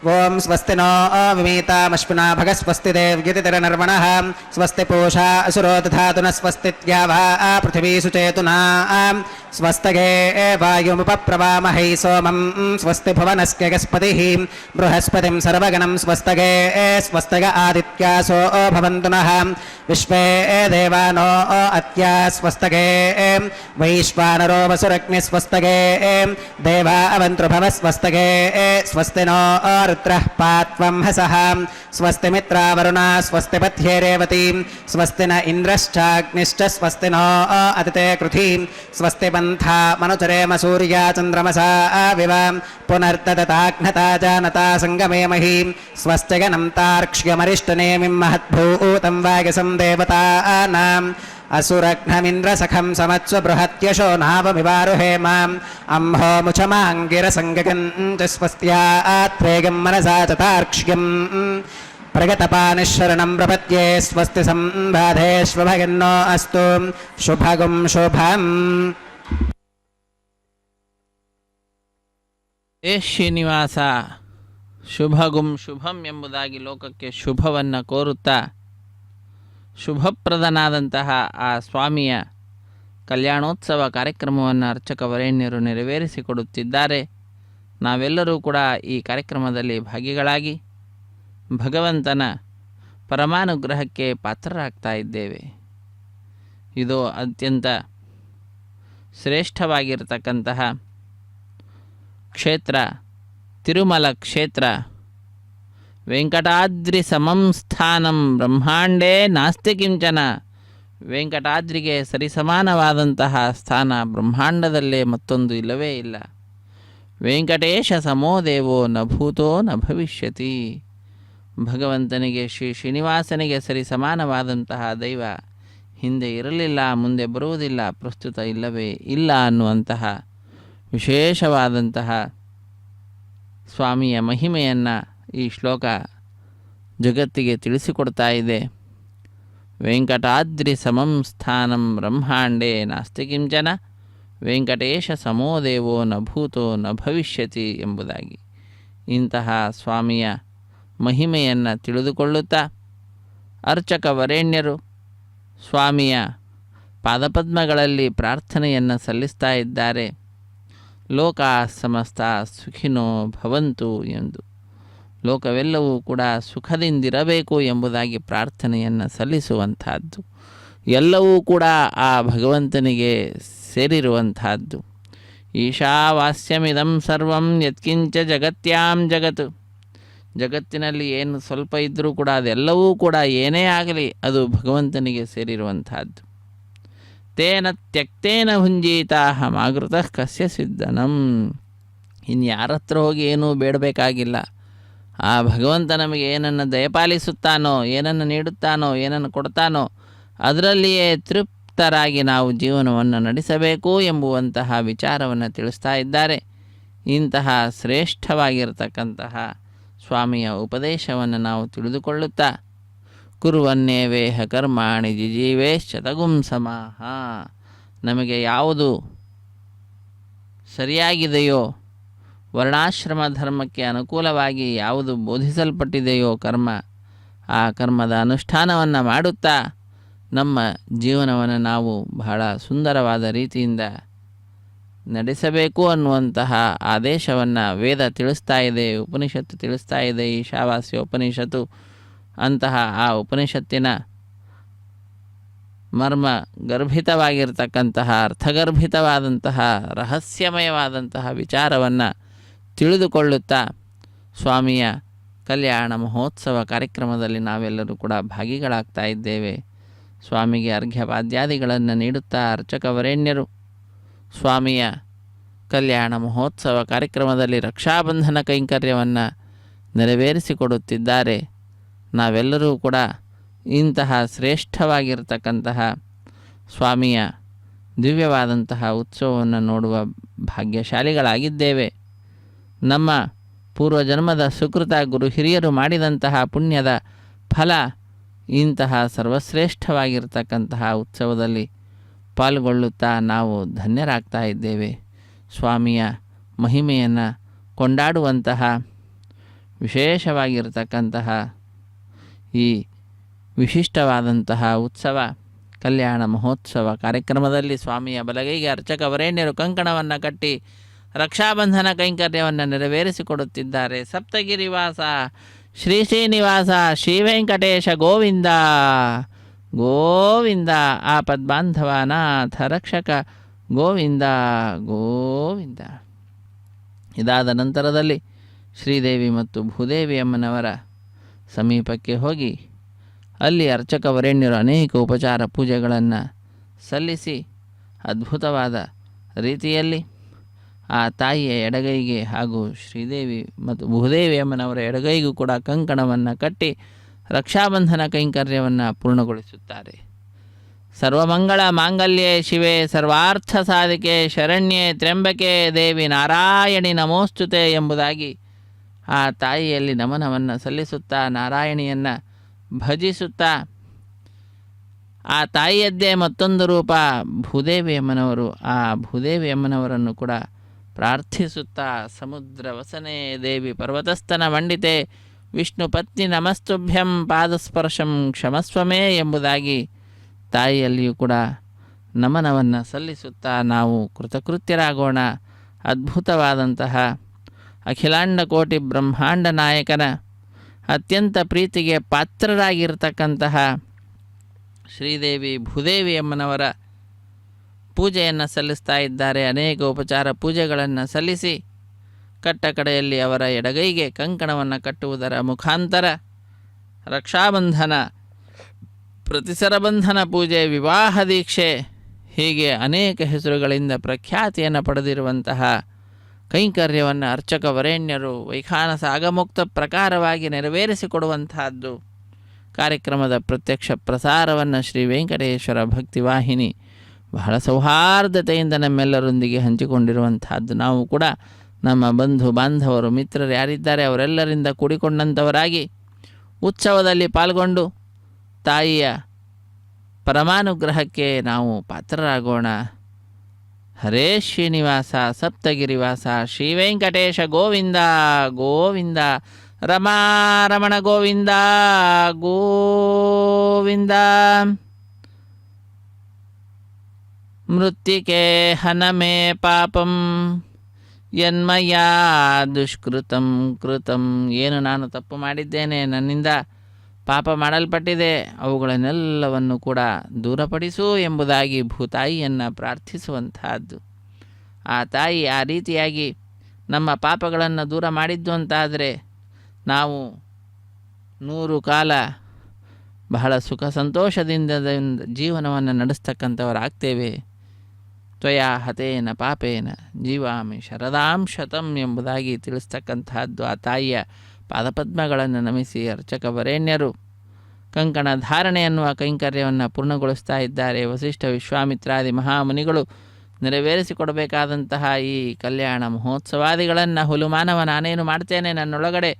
ओम स्वस्ति नो विमीतामश्विना भगस्वस्ति देव्यतिरनर्वणः स्वस्ति पूषा असुरो दधातु न स्वस्ति द्यावा पृथिवी सुचेतुना स्वस्तगे वायुमुपप्रवामहै सोमं स्वस्ति भुवनस्य गस्पतिः बृहस्पतिं सर्वगणं स्वस्तगे स्वस्तग आदित्यासो भवन्तु नः विश्वे देवानो अत्या स्वस्तगे वैश्वानरो वसुरग्निः स्वस्तगे देवा अवन्तृभव स्वस्तगे स्वस्ति नो रुद्रः पात्वं हसः स्वस्ति मित्रावरुणा स्वस्ति पथ्ये रेवती स्वस्ति न इन्द्रश्चाग्निश्च स्वस्ति नो अदिते कृधि स्वस्ति पन्था मनुचरेम सूर्या चन्द्रमसा विव पुनर्ददताघ्नता जानता सङ्गमे मही स्वस्ति गणं तार्क्ष्यमरिष्टनेमिं महद्भूतं वायसं देवतानाम् असुरघ्नमिन्द्रसखं समत्स्व बृहत्यशो नावमिवारुहे माम् अम्होमुचमाङ्गिरसङ्गगञ्च स्वस्त्यात्रेगं मनसा च तार्क्ष्यम् प्रगतपानिशरणं प्रपद्ये स्वस्ति सम्बाधेष्वभगिन्नो अस्तु शुभगुं शुभम्। ಹೇ ಶ್ರೀನಿವಾಸ ಶುಭಗುಂ ಶುಭಂ ಎಂಬುದಾಗಿ ಲೋಕಕ್ಕೆ ಶುಭವನ್ನು ಕೋರುತ್ತಾ ಶುಭಪ್ರದನಾದಂತಹ ಆ ಸ್ವಾಮಿಯ ಕಲ್ಯಾಣೋತ್ಸವ ಕಾರ್ಯಕ್ರಮವನ್ನು ಅರ್ಚಕ ವರೇಣ್ಯರು ನೆರವೇರಿಸಿಕೊಡುತ್ತಿದ್ದಾರೆ. ನಾವೆಲ್ಲರೂ ಕೂಡ ಈ ಕಾರ್ಯಕ್ರಮದಲ್ಲಿ ಭಾಗಿಗಳಾಗಿ ಭಗವಂತನ ಪರಮಾನುಗ್ರಹಕ್ಕೆ ಪಾತ್ರರಾಗ್ತಾ ಇದ್ದೇವೆ. ಇದು ಅತ್ಯಂತ ಶ್ರೇಷ್ಠವಾಗಿರತಕ್ಕಂತಹ ಕ್ಷೇತ್ರ ತಿರುಮಲ ಕ್ಷೇತ್ರ. ವೆಂಕಟಾದ್ರಿ ಸಮಂ ಸ್ಥಾನಂ ಬ್ರಹ್ಮಾಂಡೇ ನಾಸ್ತಿ ಕಿಂಚನ. ವೆಂಕಟಾದ್ರಿಗೆ ಸರಿಸಮಾನವಾದಂತಹ ಸ್ಥಾನ ಬ್ರಹ್ಮಾಂಡದಲ್ಲೇ ಮತ್ತೊಂದು ಇಲ್ಲವೇ ಇಲ್ಲ. ವೆಂಕಟೇಶ ಸಮೋ ದೇವೋ ನ ಭೂತೋ ನ ಭವಿಷ್ಯತಿ. ಭಗವಂತನಿಗೆ ಶ್ರೀನಿವಾಸನಿಗೆ ಸರಿಸಮಾನವಾದಂತಹ ದೈವ ಹಿಂದೆ ಇರಲಿಲ್ಲ, ಮುಂದೆ ಬರುವುದಿಲ್ಲ, ಪ್ರಸ್ತುತ ಇಲ್ಲವೇ ಇಲ್ಲ ಅನ್ನುವಂತಹ ವಿಶೇಷವಾದಂತಹ ಸ್ವಾಮಿಯ ಮಹಿಮೆಯನ್ನು ಈ ಶ್ಲೋಕ ಜಗತ್ತಿಗೆ ತಿಳಿಸಿಕೊಡ್ತಾ ಇದೆ. ವೆಂಕಟಾದ್ರಿ ಸಮಂ ಸ್ಥಾನಂ ಬ್ರಹ್ಮಾಂಡೇ ನಾಸ್ತಿ ಕಿಂಚನ ವೆಂಕಟೇಶ ಸಮೋ ದೇವೋ ನ ಭೂತೋ ನ ಭವಿಷ್ಯತಿ ಎಂಬುದಾಗಿ ಇಂತಹ ಸ್ವಾಮಿಯ ಮಹಿಮೆಯನ್ನು ತಿಳಿದುಕೊಳ್ಳುತ್ತಾ ಅರ್ಚಕ ವರೇಣ್ಯರು ಸ್ವಾಮಿಯ ಪಾದಪದ್ಮಗಳಲ್ಲಿ ಪ್ರಾರ್ಥನೆಯನ್ನು ಸಲ್ಲಿಸ್ತಾ ಇದ್ದಾರೆ. ಲೋಕ ಸಮಸ್ತ ಸುಖಿನೋ ಭವಂತು ಎಂದು, ಲೋಕವೆಲ್ಲವೂ ಕೂಡ ಸುಖದಿಂದಿರಬೇಕು ಎಂಬುದಾಗಿ ಪ್ರಾರ್ಥನೆಯನ್ನು ಸಲ್ಲಿಸುವಂತಹದ್ದು. ಎಲ್ಲವೂ ಕೂಡ ಆ ಭಗವಂತನಿಗೆ ಸೇರಿರುವಂತಹದ್ದು. ಈಶಾವಾಸ್ಯಮಿದಂ ಸರ್ವಂ ಯತ್ಕಿಂಚ ಜಗತ್ಯಾಂ ಜಗತ್. ಜಗತ್ತಿನಲ್ಲಿ ಏನು ಸ್ವಲ್ಪ ಇದ್ದರೂ ಕೂಡ ಅದೆಲ್ಲವೂ ಕೂಡ ಏನೇ ಆಗಲಿ ಅದು ಭಗವಂತನಿಗೆ ಸೇರಿರುವಂತಹದ್ದು. ತೇನ ತ್ಯಕ್ತೇನ ಭುಂಜೀತಾಹಮಾಗೃತಃ ಕಸ್ಯ ಸಿದ್ಧನಂ. ಇನ್ನು ಯಾರ ಹತ್ರ ಹೋಗಿ ಏನೂ ಬೇಡಬೇಕಾಗಿಲ್ಲ. ಆ ಭಗವಂತ ನಮಗೆ ಏನನ್ನು ದಯಪಾಲಿಸುತ್ತಾನೋ, ಏನನ್ನು ನೀಡುತ್ತಾನೋ, ಏನನ್ನು ಕೊಡ್ತಾನೋ ಅದರಲ್ಲಿಯೇ ತೃಪ್ತರಾಗಿ ನಾವು ಜೀವನವನ್ನು ನಡೆಸಬೇಕು ಎಂಬುವಂತಹ ವಿಚಾರವನ್ನು ತಿಳಿಸ್ತಾ ಇದ್ದಾರೆ. ಇಂತಹ ಶ್ರೇಷ್ಠವಾಗಿರತಕ್ಕಂತಹ ಸ್ವಾಮಿಯ ಉಪದೇಶವನ್ನು ನಾವು ತಿಳಿದುಕೊಳ್ಳುತ್ತಾ ಕುರುವನ್ನೇವೇಹ ಕರ್ಮಾಣಿ ಜಿಜೀವೇಶ್ಚತಗುಂ ಸಮಾಹ. ನಮಗೆ ಯಾವುದು ಸರಿಯಾಗಿದೆಯೋ ವರ್ಣಾಶ್ರಮ ಧರ್ಮಕ್ಕೆ ಅನುಕೂಲವಾಗಿ ಯಾವುದು ಬೋಧಿಸಲ್ಪಟ್ಟಿದೆಯೋ ಕರ್ಮ, ಆ ಕರ್ಮದ ಅನುಷ್ಠಾನವನ್ನು ಮಾಡುತ್ತಾ ನಮ್ಮ ಜೀವನವನ್ನು ನಾವು ಬಹಳ ಸುಂದರವಾದ ರೀತಿಯಿಂದ ನಡೆಸಬೇಕು ಅನ್ನುವಂತಹ ಆದೇಶವನ್ನು ವೇದ ತಿಳಿಸ್ತಾ ಇದೆ, ಉಪನಿಷತ್ತು ತಿಳಿಸ್ತಾ ಇದೆ. ಈಶಾವಾಸ್ಯ ಉಪನಿಷತ್ತು ಅಂತಹ ಆ ಉಪನಿಷತ್ತಿನ ಮರ್ಮ ಗರ್ಭಿತವಾಗಿರ್ತಕ್ಕಂತಹ ಅರ್ಥಗರ್ಭಿತವಾದಂತಹ ರಹಸ್ಯಮಯವಾದಂತಹ ವಿಚಾರವನ್ನು ತಿಳಿದುಕೊಳ್ಳುತ್ತಾ ಸ್ವಾಮಿಯ ಕಲ್ಯಾಣ ಮಹೋತ್ಸವ ಕಾರ್ಯಕ್ರಮದಲ್ಲಿ ನಾವೆಲ್ಲರೂ ಕೂಡ ಭಾಗಿಗಳಾಗ್ತಾ ಇದ್ದೇವೆ. ಸ್ವಾಮಿಗೆ ಅರ್ಘ್ಯಪಾದ್ಯಾದಿಗಳನ್ನು ನೀಡುತ್ತಾ ಅರ್ಚಕವರೇಣ್ಯರು ಸ್ವಾಮಿಯ ಕಲ್ಯಾಣ ಮಹೋತ್ಸವ ಕಾರ್ಯಕ್ರಮದಲ್ಲಿ ರಕ್ಷಾಬಂಧನ ಕೈಂಕರ್ಯವನ್ನು ನೆರವೇರಿಸಿಕೊಡುತ್ತಿದ್ದಾರೆ. ನಾವೆಲ್ಲರೂ ಕೂಡ ಇಂತಹ ಶ್ರೇಷ್ಠವಾಗಿರ್ತಕ್ಕಂತಹ ಸ್ವಾಮಿಯ ದಿವ್ಯವಾದಂತಹ ಉತ್ಸವವನ್ನು ನೋಡುವ ಭಾಗ್ಯಶಾಲಿಗಳಾಗಿದ್ದೇವೆ. ನಮ್ಮ ಪೂರ್ವಜನ್ಮದ ಸುಕೃತ ಗುರು ಹಿರಿಯರು ಮಾಡಿದಂತಹ ಪುಣ್ಯದ ಫಲ ಇಂತಹ ಸರ್ವಶ್ರೇಷ್ಠವಾಗಿರ್ತಕ್ಕಂತಹ ಉತ್ಸವದಲ್ಲಿ ಪಾಲ್ಗೊಳ್ಳುತ್ತಾ ನಾವು ಧನ್ಯರಾಗ್ತಾ ಇದ್ದೇವೆ. ಸ್ವಾಮಿಯ ಮಹಿಮೆಯನ್ನು ಕೊಂಡಾಡುವಂತಹ ವಿಶೇಷವಾಗಿರ್ತಕ್ಕಂತಹ ಈ ವಿಶಿಷ್ಟವಾದಂತಹ ಉತ್ಸವ ಕಲ್ಯಾಣ ಮಹೋತ್ಸವ ಕಾರ್ಯಕ್ರಮದಲ್ಲಿ ಸ್ವಾಮಿಯ ಬಲಗೈಗೆ ಅರ್ಚಕವರೇಣ್ಯರು ಕಂಕಣವನ್ನು ಕಟ್ಟಿ ರಕ್ಷಾಬಂಧನ ಕೈಂಕರ್ಯವನ್ನು ನೆರವೇರಿಸಿಕೊಡುತ್ತಿದ್ದಾರೆ. ಸಪ್ತಗಿರಿವಾಸ ಶ್ರೀ ಶ್ರೀನಿವಾಸ ಶ್ರೀ ವೆಂಕಟೇಶ ಗೋವಿಂದ ಗೋವಿಂದ, ಆಪದ್ಬಾಂಧವ ನಾಥ ರಕ್ಷಕ ಗೋವಿಂದ ಗೋವಿಂದ. ಇದಾದ ನಂತರದಲ್ಲಿ ಶ್ರೀದೇವಿ ಮತ್ತು ಭೂದೇವಿ ಅಮ್ಮನವರ ಸಮೀಪಕ್ಕೆ ಹೋಗಿ ಅಲ್ಲಿ ಅರ್ಚಕವರೇಣ್ಯರು ಅನೇಕ ಉಪಚಾರ ಪೂಜೆಗಳನ್ನು ಸಲ್ಲಿಸಿ ಅದ್ಭುತವಾದ ರೀತಿಯಲ್ಲಿ ಆ ತಾಯಿಯ ಎಡಗೈಗೆ ಹಾಗೂ ಶ್ರೀದೇವಿ ಮತ್ತು ಭೂದೇವಿ ಅಮ್ಮನವರ ಎಡಗೈಗೂ ಕೂಡ ಕಂಕಣವನ್ನು ಕಟ್ಟಿ ರಕ್ಷಾಬಂಧನ ಕೈಂಕರ್ಯವನ್ನು ಪೂರ್ಣಗೊಳಿಸುತ್ತಾರೆ. ಸರ್ವಮಂಗಳ ಮಾಂಗಲ್ಯೆ ಶಿವೆ ಸರ್ವಾರ್ಥ ಸಾಧಿಕೆ ಶರಣ್ಯೆ ತ್ರ್ಯಂಬಕೆ ದೇವಿ ನಾರಾಯಣಿ ನಮೋಸ್ತುತೆ ಎಂಬುದಾಗಿ ಆ ತಾಯಿಯಲ್ಲಿ ನಮನವನ್ನು ಸಲ್ಲಿಸುತ್ತಾ ನಾರಾಯಣಿಯನ್ನು ಭಜಿಸುತ್ತಾ ಆ ತಾಯಿಯದ್ದೇ ಮತ್ತೊಂದು ರೂಪ ಭೂದೇವಿ ಅಮ್ಮನವರು, ಆ ಭೂದೇವಿ ಅಮ್ಮನವರನ್ನು ಕೂಡ ಪ್ರಾರ್ಥಿಸುತ್ತಾ ಸಮುದ್ರ ವಸನೆ ದೇವಿ ಪರ್ವತಸ್ಥನ ಮಂಡಿತೆ ವಿಷ್ಣು ಪತ್ನಿ ನಮಸ್ತುಭ್ಯಂ ಪಾದಸ್ಪರ್ಶಂ ಕ್ಷಮಸ್ವಮೇ ಎಂಬುದಾಗಿ ತಾಯಿಯಲ್ಲಿಯೂ ಕೂಡ ನಮನವನ್ನು ಸಲ್ಲಿಸುತ್ತಾ ನಾವು ಕೃತಕೃತ್ಯರಾಗೋಣ. ಅದ್ಭುತವಾದಂತಹ ಅಖಿಲಾಂಡ ಕೋಟಿ ಬ್ರಹ್ಮಾಂಡ ನಾಯಕನ ಅತ್ಯಂತ ಪ್ರೀತಿಗೆ ಪಾತ್ರರಾಗಿರ್ತಕ್ಕಂತಹ ಶ್ರೀದೇವಿ ಭೂದೇವಿ ಅಮ್ಮನವರ ಪೂಜೆಯನ್ನು ಸಲ್ಲಿಸ್ತಾ ಇದ್ದಾರೆ. ಅನೇಕ ಉಪಚಾರ ಪೂಜೆಗಳನ್ನು ಸಲ್ಲಿಸಿ ಕಟ್ಟ ಕಡೆಯಲ್ಲಿ ಅವರ ಎಡಗೈಗೆ ಕಂಕಣವನ್ನು ಕಟ್ಟುವುದರ ಮುಖಾಂತರ ರಕ್ಷಾಬಂಧನ, ಪ್ರತಿಸರಬಂಧನ ಪೂಜೆ, ವಿವಾಹ ದೀಕ್ಷೆ ಹೀಗೆ ಅನೇಕ ಹೆಸರುಗಳಿಂದ ಪ್ರಖ್ಯಾತಿಯನ್ನು ಪಡೆದಿರುವಂತಹ ಕೈಂಕರ್ಯವನ್ನು ಅರ್ಚಕವರೇಣ್ಯರು ವೈಖಾನಸ ಆಗಮುಕ್ತ ಪ್ರಕಾರವಾಗಿ ನೆರವೇರಿಸಿಕೊಡುವಂತಹದ್ದು. ಕಾರ್ಯಕ್ರಮದ ಪ್ರತ್ಯಕ್ಷ ಪ್ರಸಾರವನ್ನು ಶ್ರೀ ವೆಂಕಟೇಶ್ವರ ಭಕ್ತಿವಾಹಿನಿ ಬಹಳ ಸೌಹಾರ್ದತೆಯಿಂದ ನಮ್ಮೆಲ್ಲರೊಂದಿಗೆ ಹಂಚಿಕೊಂಡಿರುವಂತಹದ್ದು. ನಾವು ಕೂಡ ನಮ್ಮ ಬಂಧು ಬಾಂಧವರು ಮಿತ್ರರು ಯಾರಿದ್ದಾರೆ ಅವರೆಲ್ಲರಿಂದ ಕೂಡಿಕೊಂಡಂಥವರಾಗಿ ಉತ್ಸವದಲ್ಲಿ ಪಾಲ್ಗೊಂಡು ತಾಯಿಯ ಪರಮಾನುಗ್ರಹಕ್ಕೆ ನಾವು ಪಾತ್ರರಾಗೋಣ. ಹರೇ ಶ್ರೀನಿವಾಸ ಸಪ್ತಗಿರಿವಾಸ ಶ್ರೀ ವೆಂಕಟೇಶ ಗೋವಿಂದ ಗೋವಿಂದ, ರಮಾರಮಣ ಗೋವಿಂದ ಗೋವಿಂದ. ಮೃತ್ತಿಕೆ ಹನಮೇ ಪಾಪಂ ಯನ್ಮಯಾ ದುಷ್ಕೃತಂ ಕೃತಂ. ಏನು ನಾನು ತಪ್ಪು ಮಾಡಿದ್ದೇನೆ, ನನ್ನಿಂದ ಪಾಪ ಮಾಡಲ್ಪಟ್ಟಿದೆ, ಅವುಗಳನ್ನೆಲ್ಲವನ್ನು ಕೂಡ ದೂರಪಡಿಸು ಎಂಬುದಾಗಿ ಭೂತಾಯಿಯನ್ನು ಪ್ರಾರ್ಥಿಸುವಂತಹದ್ದು. ಆ ತಾಯಿ ಆ ರೀತಿಯಾಗಿ ನಮ್ಮ ಪಾಪಗಳನ್ನು ದೂರ ಮಾಡಿದ್ದು ಅಂತಾದರೆ ನಾವು 100 ಕಾಲ ಬಹಳ ಸುಖ ಸಂತೋಷದಿಂದ ಜೀವನವನ್ನು ನಡೆಸ್ತಕ್ಕಂಥವರಾಗ್ತೇವೆ. ತ್ವಯಾ ಹತೇನ ಪಾಪೇನ ಜೀವಾಮಿ ಶರದಾಂ ಶತಂ ಎಂಬುದಾಗಿ ತಿಳಿಸ್ತಕ್ಕಂತಹದ್ದು. ಆ ತಾಯಿಯ ಪಾದಪದ್ಮಗಳನ್ನು ನಮಿಸಿ ಅರ್ಚಕವರೇಣ್ಯರು ಕಂಕಣ ಧಾರಣೆ ಎನ್ನುವ ಕೈಂಕರ್ಯವನ್ನು ಪೂರ್ಣಗೊಳಿಸ್ತಾ ಇದ್ದಾರೆ. ವಸಿಷ್ಠ ವಿಶ್ವಾಮಿತ್ರಾದಿ ಮಹಾಮುನಿಗಳು ನೆರವೇರಿಸಿಕೊಡಬೇಕಾದಂತಹ ಈ ಕಲ್ಯಾಣ ಮಹೋತ್ಸವಾದಿಗಳನ್ನು ಹುಲುಮಾನವ ನಾನೇನು ಮಾಡ್ತೇನೆ, ನನ್ನೊಳಗಡೆ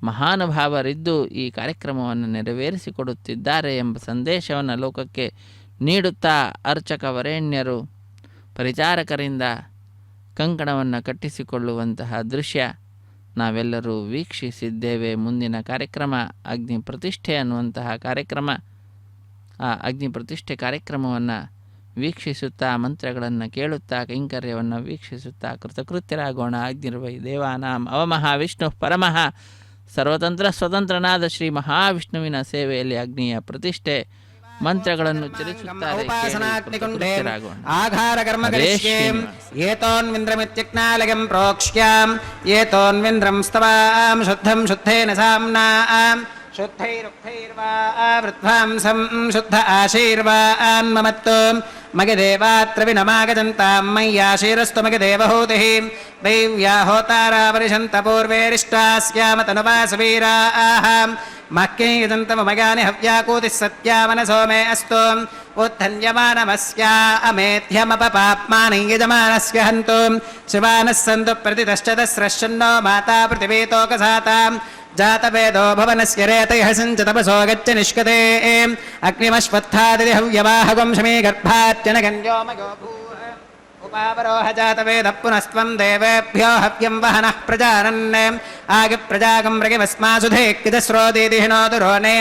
ಮಹಾನುಭಾವರಿದ್ದು ಈ ಕಾರ್ಯಕ್ರಮವನ್ನು ನೆರವೇರಿಸಿಕೊಡುತ್ತಿದ್ದಾರೆ ಎಂಬ ಸಂದೇಶವನ್ನು ಲೋಕಕ್ಕೆ ನೀಡುತ್ತಾ ಅರ್ಚಕವರೇಣ್ಯರು ಪರಿಚಾರಕರಿಂದ ಕಂಕಣವನ್ನು ಕಟ್ಟಿಸಿಕೊಳ್ಳುವಂತಹ ದೃಶ್ಯ ನಾವೆಲ್ಲರೂ ವೀಕ್ಷಿಸಿದ್ದೇವೆ. ಮುಂದಿನ ಕಾರ್ಯಕ್ರಮ ಅಗ್ನಿ ಪ್ರತಿಷ್ಠೆ ಅನ್ನುವಂತಹ ಕಾರ್ಯಕ್ರಮ. ಆ ಅಗ್ನಿ ಪ್ರತಿಷ್ಠೆ ಕಾರ್ಯಕ್ರಮವನ್ನು ವೀಕ್ಷಿಸುತ್ತಾ, ಮಂತ್ರಗಳನ್ನು ಕೇಳುತ್ತಾ, ಕೈಂಕರ್ಯವನ್ನು ವೀಕ್ಷಿಸುತ್ತಾ ಕೃತಕೃತ್ಯರಾಗೋಣ. ಅಗ್ನಿರ್ವೈ ದೇವಾನಾಂ ಅವಮಹಾವಿಷ್ಣು ಪರಮಃ ಸರ್ವತಂತ್ರ ಸ್ವತಂತ್ರನಾದ ಶ್ರೀ ಮಹಾವಿಷ್ಣುವಿನ ಸೇವೆಯಲ್ಲಿ ಅಗ್ನಿಯ ಪ್ರತಿಷ್ಠೆ. ಮಂತ್ರಗಳನ್ನು ಚಲಿಸುತ್ತಾರೆ. ಏತೋನ್ವಿಂದ್ರಮಿತ್ಯಜ್ಞಾಲಯಂ ಪ್ರೋಕ್ಷ್ಯಾಂ ಏತೋನ್ವಿಂದ್ರಂ ಸ್ತವಾಂ ಶುದ್ಧಂ ಶುದ್ಧೇನ ಸಾಮ್ನಾಂ ಶುದ್ಧೈರುಕ್ತೈರ್ವಾ ವೃದ್ಧಾಂಸಂ ಶುದ್ಧ ಆಶೀರ್ವಾನ್ ಮಮತ್ತು ಮಗದೇವಾತ್ರ ವಿನಮಾಗಜಂತಾಂ ಮಯ್ಯಾಶೀರಸ್ತು ಮಗದೇವಹೂತಿಃ ದೈವ್ಯಾ ಹೋತಾರಾವರಿಷಂತ ಪೂರ್ವೇರಿಷ್ಟಾಸ್ಯಾಮ ತನುವಾಸವೀರಾಃ ಮಕ್ಕೇಯಜಂತಮಗಾನಿ ಹವ್ಯಾಕೂತಿಃ ಸತ್ಯಾಮನಸೋ ಮೇ ಅಸ್ತು ಉತ್ಥನ್ಯಮಾನಮಸ್ಯಾ ಅಮೇಧ್ಯಮಪಪಾಪ್ಮಾನಂ ಯಜಮಾನಸ್ಯ ಹಂತು ಶಿವಾನಃ ಸಂತು ಪ್ರತಿತಶ್ಚತಸ್ರಶ್ಚನ್ನೋ ಮಾತಾ ಪೃಥಿವೀತೋಕಸಾತಾಂ ಜಾತವೇದೋ ಭವನಸ್ಯ ರೇತೈಃ ಸಂಚ ತಪಸೋ ಗಚ್ಚ ನಿಷ್ಕತೆ ಅಗ್ನಿಮಶ್ವತ್ಥಾದಿತಿ ಹವ್ಯವಾಹಗಂ ಶಮೀ ಗರ್ಭಾತ್ಯನಗನ್ಯೋ ಮಯೋ ಭೂಃ ಉಪಾವರೋಹ ಜಾತವೇದ ಪುನಸ್ತ್ವಂ ದೇವೇಭ್ಯೋ ಹವ್ಯಂ ವಹನಃ ಪ್ರಜಾನನ್ ಆಗಿಪ್ರಜಾಗಂ ಮೃಗವಸ್ಮಾಸುಧೇಕ್ಕಿದಸ್ರೋದೀತಿ ಹಿನೋದುರೋನೆ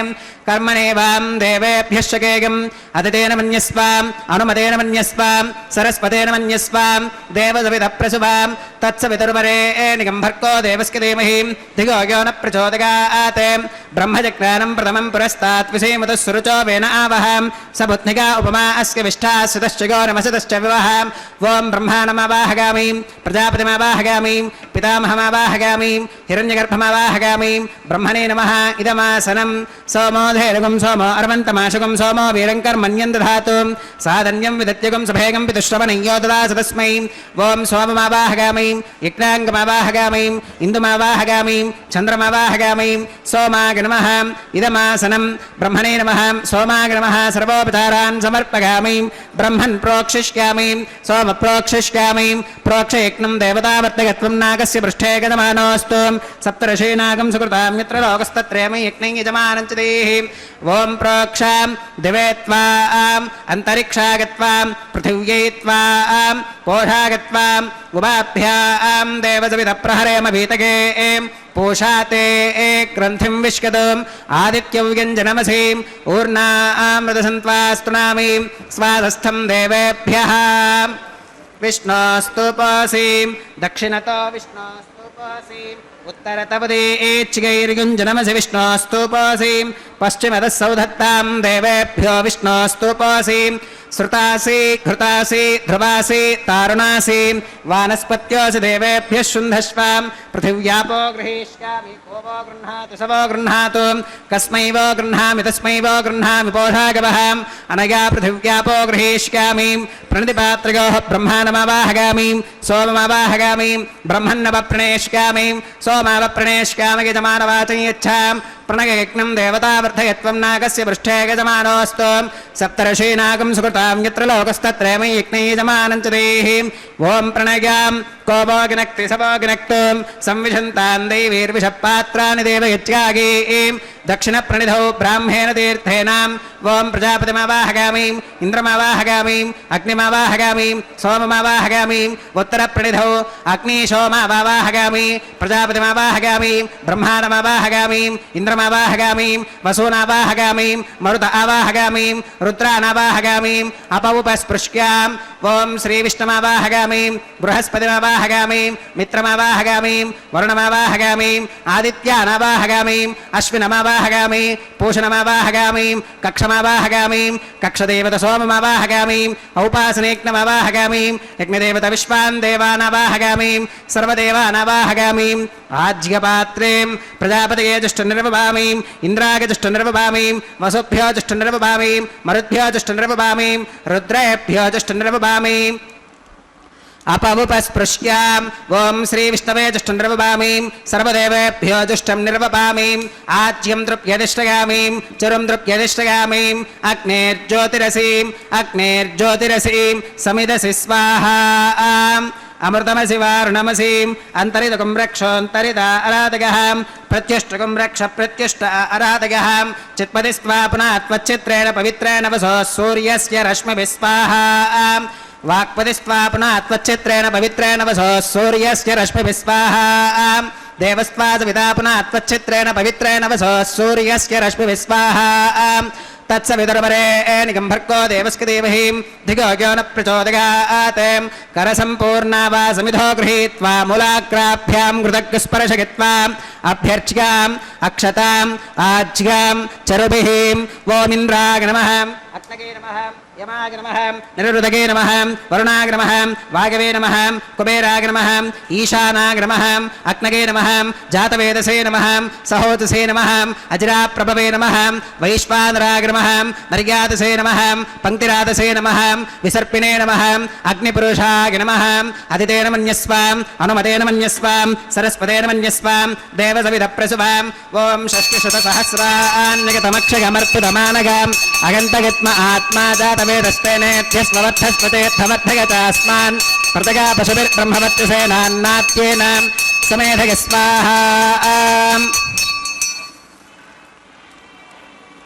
ಕರ್ಮಣೇವಾಂ ದೇವೇಭ್ಯಶ್ಚಕೇಯಂ ಅದಿತೇನ ಮನ್ಯಸ್ವಾಂ ಅನುಮತೇನ ಮನ್ಯಸ್ವಾಂ ಸರಸ್ವತೇನ ಮನ್ಯಸ್ವಾಂ ದೇವಸವಿಧ ಪ್ರಸುವಾಂ ತತ್ಸವಿತುರ್ವರೇಣಿಗಂ ಭರ್ಗೋ ದೇವಸ್ಯ ಧೀಮಹಿ ಧಿಗೋ ಯೋ ನ ಪ್ರಚೋದಯಾತ್ ಬ್ರಹ್ಮಜಜ್ಞಾನಂ ಪ್ರಥಮಂ ಪುರಸ್ತಾತ್ ವಿಸೇಮತಃ ಸುರುಚೋ ವೇನ ಆವಹಾಂ ಸ ಬುದ್ಧಿಗಾ ಉಪಮಾ ಅಸ್ಯ ವಿಷ್ಠಾಸ್ಯತಶ್ಚ ಗೋ ನಮಸತಶ್ಚ ವಿವಹಾಂ ಓಂ ಬ್ರಹ್ಮಾಣಮಾವಾಹಗಾಮಿ ಪ್ರಜಾಪತಿಮಾವಾಹಗಾಮಿ ಪಿತಾಮಹಮಾವಾಹಗಾಮಿ ಹಿರಣ್ಯಗರ್ಭಮಾವಾಹಗಾಮಿ ಬ್ರಹ್ಮಣೇ ನಮಃ ಇದಮಾಸನಂ ಸೋಮೋಧೇರಗಂ ಸೋಮೋ ಅರ್ವಂತಮಾಶುಗಂ ಸೋಮೋ ವೀರಂಕರ್ಮಣ್ಯಂ ದಧಾತು ಸಾಧನ್ಯಂ ವಿದತ್ಯಗಂ ಸಭೇಗಂ ಪಿತುಶ್ರವಣಯ್ಯೋ ದದಾಸ ತಸ್ಮೈ ಓಂ ಸೋಮಮಾವಾಹಗಾಮಿ ಯಜ್ಞಾಂಗಮಾವಾಹಗಾಮಿ ಇಂದುಮಾವಾಹಗಾಮಿ ಚಂದ್ರಮಾವಾಹಗಾಮಿ ಸೋಮಾಗ ನಮಃ ಇದಮಾಸನಂ ಬ್ರಹ್ಮಣೇ ನಮಃ ಸೋಮಾಗ ನಮಃ ಸರ್ವೋಪಚಾರಾನ್ ಸಮರ್ಪಯಾಮಿ ಬ್ರಹ್ಮನ್ ಪ್ರೋಕ್ಷಿಷ್ಯಾಮಿ ಸೋಮ ಪ್ರೋಕ್ಷಿಷ್ಯಾಮಿ ಪ್ರೋಕ್ಷಯಜ್ಞಂ ದೇವತಾವರ್ತಕತ್ವಂ ನಾಗಸ್ಯ ಪೃಷ್ಠೇ ಗತಮಾನೋऽस्तु ಸಪ್ತರ್ಷೀನಾಗಂ ಸುಕೃತಾಂ ಯತ್ರ ಲೋಕಸ್ತತ್ರಯಮಿ ಯಜ್ಞೈ ಯಜಮಾನಂಚ ದೇಹಿ ಓಂ ಪ್ರೋಕ್ಷಾಂ ದಿವೇ ತ್ವಾಂ ಅಂತರಿಕ್ಷಾಗತ್ವಾಂ ಪೃಥಿವ್ಯೈ ತ್ವಾಂ ಪೋಷಾಗತ್ವಾಂ ಉಪಾಭ್ಯಾಂ ದೇವಸವಿಧ ಪ್ರಹರೇಮ ಭೀತಗೆ ಪೋಷಾತೆ ಗ್ರಂಥಿಂ ವಿಶ್ಕದಂ ಆದಿತ್ಯವ್ಯಂಜನಮಸೀಂ ಊರ್ಣಾಮೃತಸಂತ್ವಾಸ್ತುನಾಮಿ ಸ್ವಾದಸ್ಥಂ ದೇವೇಭ್ಯಃ ವಿಷ್ಣೋಸ್ತುಪಾಸೀಂ ದಕ್ಷಿಣತೋ ವಿಷ್ಣೋಸ್ತುಪಾಸೀಂ उत्तरतपदेच्छिगैर्युञ्जनमसि विष्णोस्तुपासीं पश्चिमतः सौधत्तां देवेभ्यो विष्णोस्तुपासीं श्रुतासि घृतासि ध्रुवासि तारुणासि वानस्पत्योऽसि देवेभ्यः शुन्धश्वां पृथिव्यापो गृहीष्यामि को वो गृह्णातु स वो गृह्णातु कस्मै वो गृह्णामि तस्मै वो गृह्णामि पोषागवः अनया पृथिव्यापो गृहीष्यामि प्रणतिपात्रयोः ब्रह्माणमावाहगामि सोममावाहगामि ब्रह्मन्नवप्रणेष्यामि सोमावप्रणेष्यामि यजमानवाचं यच्छां प्रणययज्ञं देवतावर्धयत्वं नागस्य पृष्ठे गजमानोऽस्तु सप्तर्षीनागं सुकृतां यत्र लोकस्तत्रयमि यज्ञै यजमानं च देहि ओं प्रणयां को भोगिनक्ति स भोगिनक्तुं संविशन्तां दैवीर्विषपात्राणि देवयज्ञागीं दक्षिणप्रणिधौ ब्राह्मेण तीर्थेनां ओं प्रजापतिमावाहगामि इन्द्रमावाहगामि अग्निमावाहगामि सोममावाहगामि उत्तरप्रणिधौ अग्निशोमावाहगामि प्रजापतिमावाहगामि ब्रह्माणमावाहगामि इन्द्रमावाहगामि वसूनावाहगामि मरुत आवाहगामि रुद्रानावाहगामि अपौपस्पृश्याम् ओं श्रीविष्णुमावाहगामि बृहस्पतिमावाहगामि मित्रमावाहगामि वरुणमावाहगामि आदित्यानावाहगामि अश्विनमावाहगामि पूषणमावाहगामि कक्षमावाहगामि कक्षदेवतसोममावाहगामि औपासनेज्ञमावाहगामि यज्ञदेवतविश्वान् देवानावाहगामि सर्वदेवानावाहगामि आज्यपात्रें प्रजापतये जुष्टनिर्वभामि इन्द्राय जुष्टनिर्वभामि वसुभ्यो जुष्टनिर्वभामि मरुद्भ्यो जुष्टनिर्वभामि रुद्रेभ्यो जुष्टनिर्वभामि अपवुपस्पृश्याम् ओं श्रीविष्णवे जुष्टनिर्वभामि सर्वदेवेभ्यो जुष्टं निर्वभामि आज्यं द्रुप्यधिष्ठयामि चरुं द्रुप्यधिष्ठयामि अग्नेर्ज्योतिरसीं समिदसि स्वाहा अमृतमसि वारुणमसीम् अन्तरितकुं रक्षोऽन्तरित अराधगः प्रत्यष्टकुं रक्ष प्रत्यष्ट अराधगः चित्पतिस्त्वा पुनः त्वच्चित्रेण पवित्रेण वसो सूर्यस्य रश्मिभिः स्वाहा वाक्पतिस्त्वा पुनः त्वच्चित्रेण पवित्रेण वसो सूर्यस्य रश्मिभिः स्वाहा देवस्त्वा सविता पुनः त्वच्चित्रेण पवित्रेण वसो सूर्यस्य रश्मिभिः स्वाहा तत्सवितुर्वरेण्यं भर्गो देवस्य धीमहि धियो यो न प्रचोदयात् करसम्पूर्णा वा समिधो गृहीत्वा मूलाग्राभ्यां कृतज्ञस्पर्शयित्वा अभ्यर्च्याम् अक्षताम् आज्ञां चरुभिः ओमिन्द्राय नमः अग्नये नमः यमाय नमः निरुदगे नमः वरुणाय नमः वायवे नमः कुबेराय नमः ईशानाय नमः अग्नये नमः जातवेदसे नमः सहोदसे नमः अजराप्रभवे नमः वैश्वानराय नमः मर्यादसे नमः पंक्तिरादसे नमः विसर्पिणे नमः अग्निपुरुषाय नमः अदितेन मन्यस्वां अनुमतेन मन्यस्वां सरस्वतेन मन्यस्वां देवसविधप्रसुवां ओं षष्टिशतसहस्रान्यगतमक्षगमर्पितमानगाम् अगन्तगत्म आत्मा जातवेदस्तेनेत्यस्ववर्धस्पतेऽर्थवर्धगतास्मान् प्रतगा पशुभिर्ब्रह्मवत्यसेनान्नात्येन समेधय स्वाहा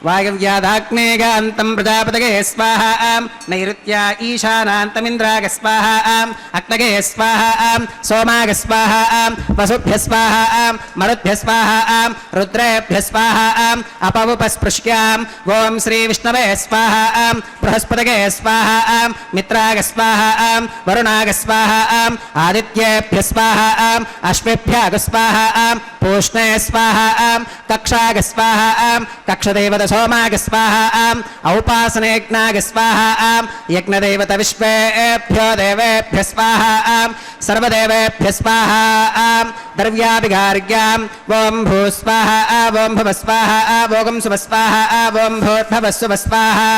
वायव्यादाग्नेगान्तं प्रजापतये स्वाहा नैऋत्या ईशानान्तमिन्द्राय स्वाहा अग्नये स्वाहा सोमाय स्वाहा वसुभ्यः स्वाहा मरुद्भ्यः स्वाहा रुद्रेभ्यः स्वाहा अपवुपस्पृश्यां ओं श्रीविष्णवे स्वाहा बृहस्पतये स्वाहा मित्राय स्वाहा वरुणाय स्वाहा आदित्येभ्यः स्वाहा अश्वेभ्यः स्वाहा पूष्णे स्वाहा कक्षाय स्वाहा कक्षदेवत सोमाय स्वाहा औपासनेज्ञाय स्वाहा यज्ञदेवत विश्वेभ्यो देवेभ्यः स्वाहा सर्वदेवेभ्यः स्वाहा द्रव्याभिगार्यां ओं भू स्वाहा ओं भुव स्वाहा ओं सुव स्वाहा ओं भूर्भुवः सुवः स्वाहा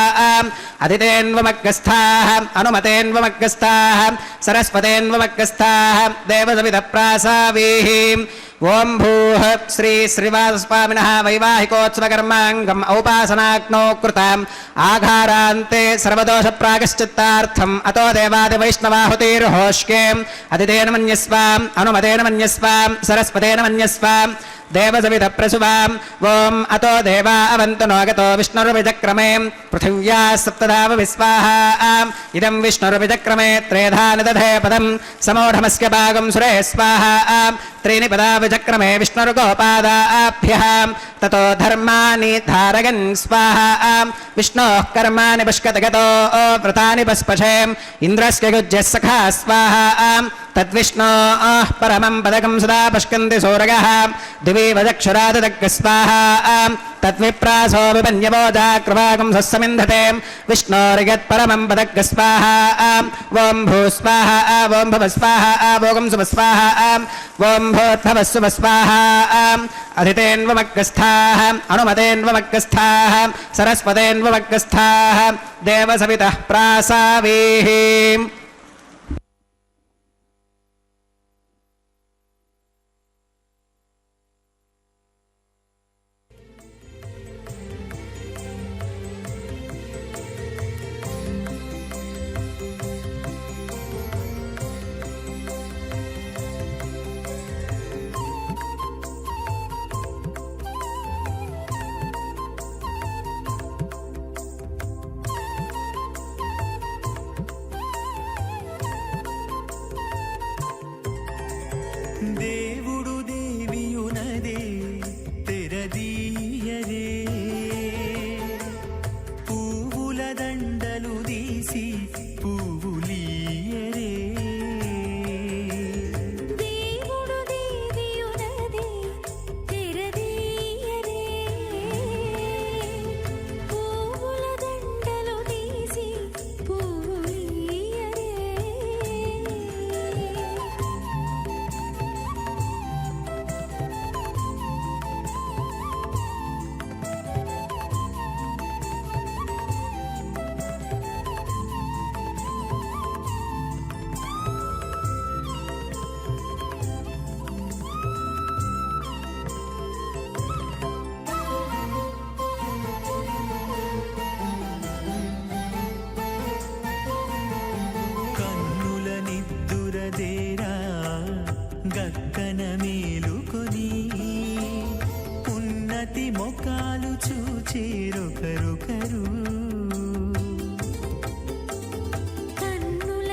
अदितेन्वमग्गस्थाः अनुमतेन्वमग्गस्थाः सरस्वतेन्वमग्गस्थाः देवसविधप्रासावीः ओं भूः श्री श्रीवासस्वामिनः वैवाहिकोत्सवकर्माङ्गम् औपासनाग्नौ कृताम् आघारान्ते सर्वदोषप्रागश्चित्तार्थम् अतो देवादिवैष्णवाहुतिर्होष्येम् अदितेन मन्यस्वाम् अनुमतेन मन्यस्वाम् सरस्वतेन मन्यस्वाम् देवसविधप्रसुवाम् ओं अतो देवा अवन्तु नो गतो विष्णुर्विचक्रमे पृथिव्या सप्तधावविस्वाहा इदं विष्णुर्विचक्रमे त्रेधा निदधे पदं समोढमस्य भागं सुरे स्वाहा त्रीणि पदा विचक्रमे विष्णुर्गोपादाभ्यः ततो धर्माणि धारयन् स्वाहा विष्णोः कर्माणि पश्यत गतो व्रतानि पस्पशे इन्द्रस्य युज्यः सखा स्वाहा तद्विष्णोः परमं पदकं सदा पश्यन्ति सूरयः दिवि वदक्षराददग्गः स्वाहा तद्विप्रासो विपन्यवोजाकृवागं सस्समिन्धते विष्णोर्यत्परमं पदग्गः स्वाहा ओं भू स्वाहा ओं भव स्वाहा ओं सुव स्वाहा ओं भूर्भुवः सुवः स्वाहा अदितेन्वमग्गस्थाः अनुमतेन्वमग्गस्थाः सरस्वतेन्वमग्गस्थाः देवसवितः प्रासावीः దేవుడు దేవియునదే తెరదీయరే పువ్వుల దండలు తీసి పువ్వులీయరే దేవుడు దేవియునదే తెరదీయరే పువ్వుల దండలు తీసి పువ్వులీయరే కన్నుల నిద్దురదేరా గక్కన మేలుకొని ఉన్నతి మొకాలు చూచేరొకరొకరు కన్నుల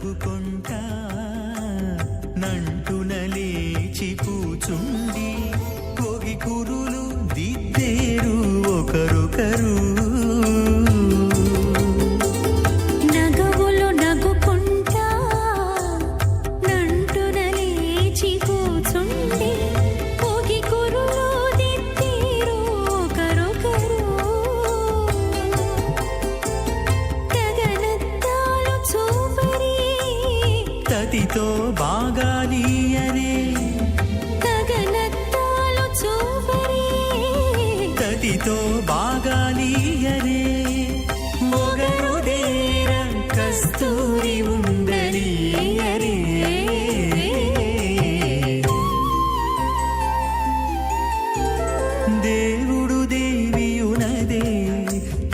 నవ్వుకుంటా నంటున లేచి కూచుండి కోగి కురులు దిద్దేరు ఒకరొకరు నగవులు నగుకుంటా నంటున లేచి కూచుండి కోగి కురులు దిద్దేరు ఒకరొకరు గగనత్తాలు చూపరి తతితో బాగాలీయరే గగనత్తాలు చూపరి తతితో బాగాలీయరే మొగరుదేర కస్తూరి ఉండలీయరే దేవుడు దేవియునదే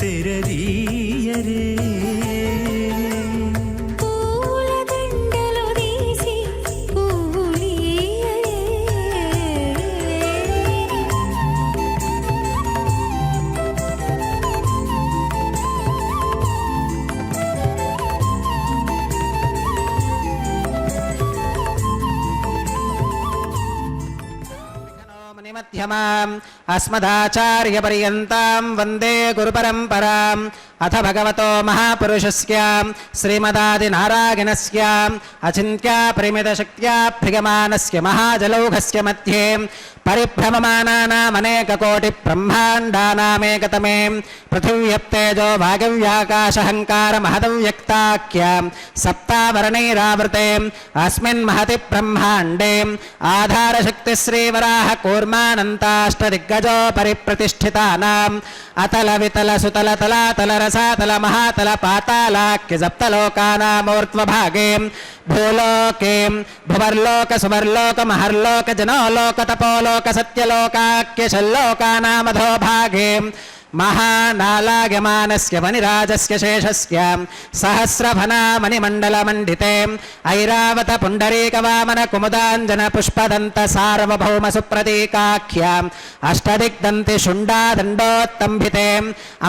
తెరదీయరే పూల దండలు తీసి పువ్వులియరే మధ్యమాం అస్మదాచార్యపర్యంతాం వందే గురుపరంపరాం అథ భగవతో మహాపురుషస్య శ్రీమదాదినారాయణస్య అచింత్యా పరిమితశక్త్యా భ్రియమానస్య మహాజలౌఘస్య మధ్యే పరిభ్రమమానానామనేకకోటి బ్రహ్మాండానామేకతమే పృథివ్యప్తేజో వాగవ్యాకాశహంకార మహదవ్యక్తాఖ్య సప్తావరణైరావృతే అస్మిన్ మహతి బ్రహ్మాండే ఆధారశక్తి శ్రీవరాహ కూర్మానంతాష్టదిగ్గజో పరిప్రతిష్ఠితానాం అతల వితల సుతల తలాతల రసాతల మహాతల పాతాళాఖ్య సప్తలోకానామూర్ధ్వభాగే భూలోకే భువర్లోక సువర్లోక మహర్లోక జనోలోక తపోలోక సత్యలోకాఖ్య షల్లోకానామధో భాగే మహానాలాగమానస్య వనిరాజస్య శేషస్య సహస్రఫనామణిమండలమండితే ఐరావత పుండరీకవామన కుముదాంజన పుష్పదంత సార్వభౌమ సుప్రతీకాఖ్య అష్టదిగ్దంతి శుండాదండోత్తంభితే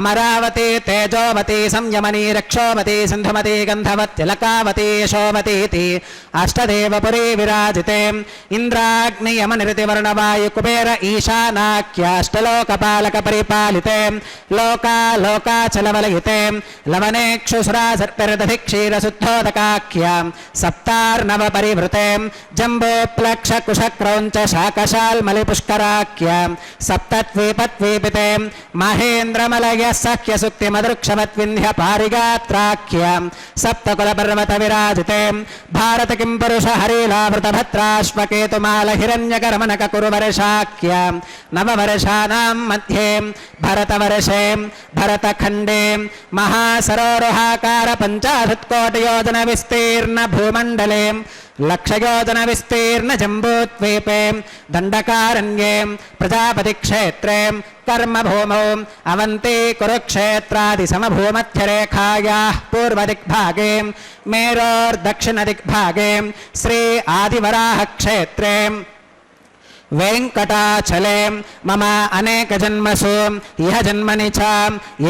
అమరావతి తేజోవతి సంయమనీ రక్షోవతి సింధుమతి గంధవత్తిలకావతి యశోవతీతి అష్టదేవపురీ విరాజితే ఇంద్రాగ్నియమనిరతివర్ణవాయు కుబేర ఈశానాఖ్యాష్టలోకపాలక పరిపాలితే లోకాచలవలయితే లవనేక్షుసురాసర్పిరదధి క్షీరశుద్ధోదకాఖ్య సప్తార్ణవ పరివృతే జంబోప్లక్ష కుశక్రౌంచ శాకశాల్మలిపుష్కరాఖ్య సప్తద్వీపద్వీపితే మహేంద్రమలయ సఖ్య సుక్తి మదృక్షవద్వింధ్య పారిగాత్రాఖ్య సప్తకులపర్వత విరాజితే భారత కిం పురుష హరీలావృత భద్రాశ్వకేతుమాల హిరణ్యకర్మణక కురువర్షాఖ్య నవవర్షానాం మధ్యే భరతవర్షే భరతఖండే మహాసరోరుహాకార పంచాశత్కోటియోజన విస్తీర్ణ భూమండలే లక్షయోజన విస్తీర్ణ జంబూద్వీపే దండకారణ్యే ప్రజాపతి క్షేత్రే కర్మభూమౌ అవంతి కురుక్షేత్రాది సమభూమధ్యరేఖాయాః పూర్వదిగ్భాగే మేరోర్దక్షిణదిగ్భాగే శ్రీ ఆదివరాహ క్షేత్రే వెంకటాచలే మమ అనేక జన్మసు ఇహ జన్మని చ